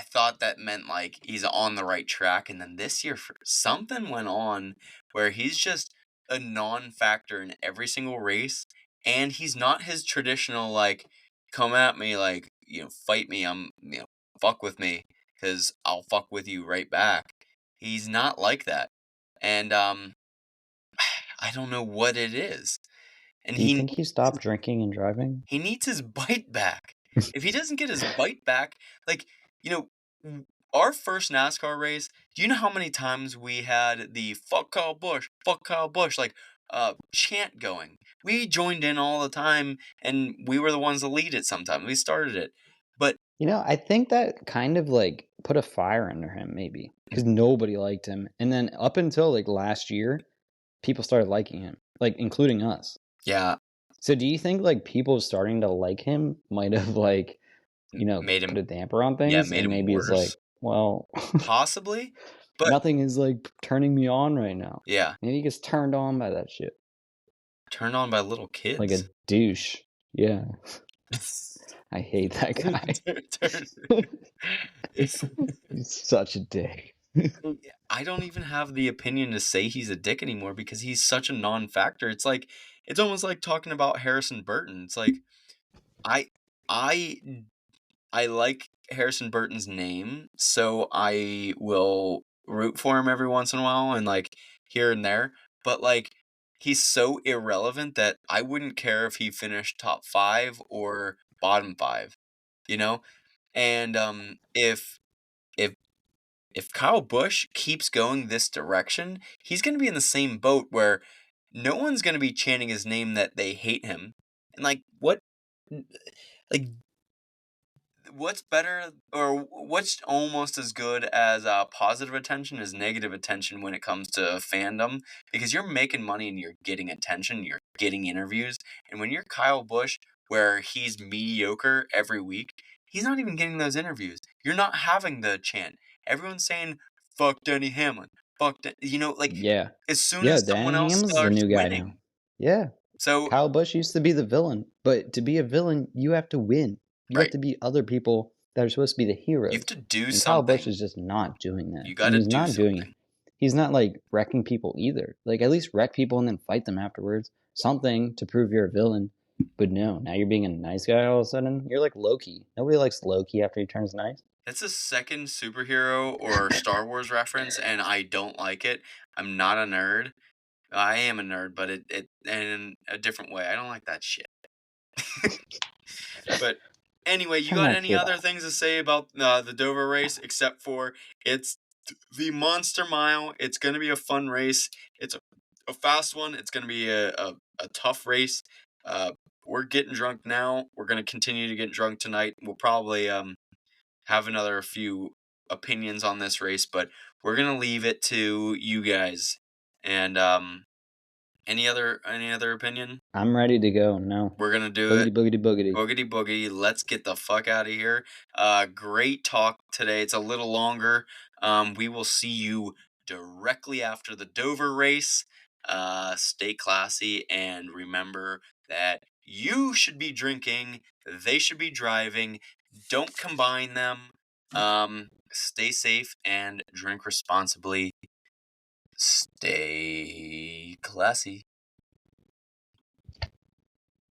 Speaker 1: thought that meant like he's on the right track, and then this year something went on where he's just a non-factor in every single race, and he's not his traditional like come at me like fight me, fuck with me because I'll fuck with you right back. He's not like that, and I don't know what it is, and
Speaker 2: Do you think he stopped drinking and driving?
Speaker 1: he needs his bite back. If he doesn't get his bite back, like, you know, our first NASCAR race, do you know how many times we had the fuck Kyle Busch, like, chant going? We joined in all the time, and we were the ones that lead it sometimes. We started it. But
Speaker 2: I think that kind of like put a fire under him, maybe because nobody liked him, and then up until like last year, people started liking him, like including us.
Speaker 1: yeah,
Speaker 2: So do you think like people starting to like him might have like
Speaker 1: made
Speaker 2: put
Speaker 1: him,
Speaker 2: a damper on
Speaker 1: yeah,
Speaker 2: things,
Speaker 1: made
Speaker 2: and
Speaker 1: him
Speaker 2: maybe it's like,
Speaker 1: worse.
Speaker 2: well,
Speaker 1: Possibly. But
Speaker 2: nothing is like turning me on right now.
Speaker 1: yeah,
Speaker 2: Maybe he gets turned on by that shit,
Speaker 1: turned on by little
Speaker 2: like a
Speaker 1: kids.
Speaker 2: douche. Yeah, I hate that guy.
Speaker 1: Turn-
Speaker 2: He's such a dick.
Speaker 1: I don't even have the opinion to say he's a dick anymore because he's such a non-factor. It's almost like talking about Harrison Burton. It's like I I I like Harrison Burton's name, so I will root for him every once in a while and like here and there, but like he's so irrelevant that I wouldn't care if he finished top 5 or bottom 5, you know? And if if Kyle Busch keeps going this direction, he's going to be in the same boat where no one's going to be chanting his name that they hate him. And like what like what's better or what's almost as good as positive attention as negative attention when it comes to fandom, because you're making money and you're getting attention, you're getting interviews, and when you're Kyle Busch where he's mediocre every week, he's not even getting those interviews. You're not having the chant. Everyone's saying fuck Denny Hamlin, like
Speaker 2: Yeah.
Speaker 1: as soon
Speaker 2: Yeah,
Speaker 1: as someone
Speaker 2: Danny
Speaker 1: else
Speaker 2: Hamlin's the
Speaker 1: starts
Speaker 2: new guy now.
Speaker 1: winning.
Speaker 2: Yeah.
Speaker 1: So
Speaker 2: Kyle Busch used to be the villain, but to be a villain, you have to win. You have
Speaker 1: right,
Speaker 2: to beat other people that are supposed to be the
Speaker 1: you have
Speaker 2: heroes.
Speaker 1: to do
Speaker 2: And Kyle Busch
Speaker 1: something.
Speaker 2: is just not doing that.
Speaker 1: You got
Speaker 2: And
Speaker 1: to
Speaker 2: he's
Speaker 1: do
Speaker 2: not doing it.
Speaker 1: something.
Speaker 2: He's not like wrecking people either. Like at least wreck people and then fight them afterwards. Something to prove you're a villain. But no, now you're being a nice guy all of a sudden. You're like Loki. Nobody likes Loki after he turns nice.
Speaker 1: It's a second superhero or Star Wars reference, and I don't like it. I'm not a nerd. I am a nerd, but it in a different way. I don't like that shit. But anyway, you
Speaker 2: Turn
Speaker 1: got
Speaker 2: that
Speaker 1: any
Speaker 2: shit
Speaker 1: other
Speaker 2: off.
Speaker 1: things to say about the Dover race except for it's the Monster Mile? It's going to be a fun race. It's a fast one. It's going to be a tough race. Uh, we're getting drunk now. We're going to continue to get drunk tonight. We'll probably have another few opinions on this race, but we're gonna leave it to you guys. And any other opinion?
Speaker 2: I'm ready to go. No.
Speaker 1: We're gonna do
Speaker 2: Boogity
Speaker 1: it.
Speaker 2: boogity boogity.
Speaker 1: Boogity boogie. Let's get the fuck out of here. Great talk today. It's a little longer. We will see you directly after the Dover race. Stay classy and remember that you should be drinking. They should be driving. Don't combine them. Stay safe and drink responsibly. Stay classy.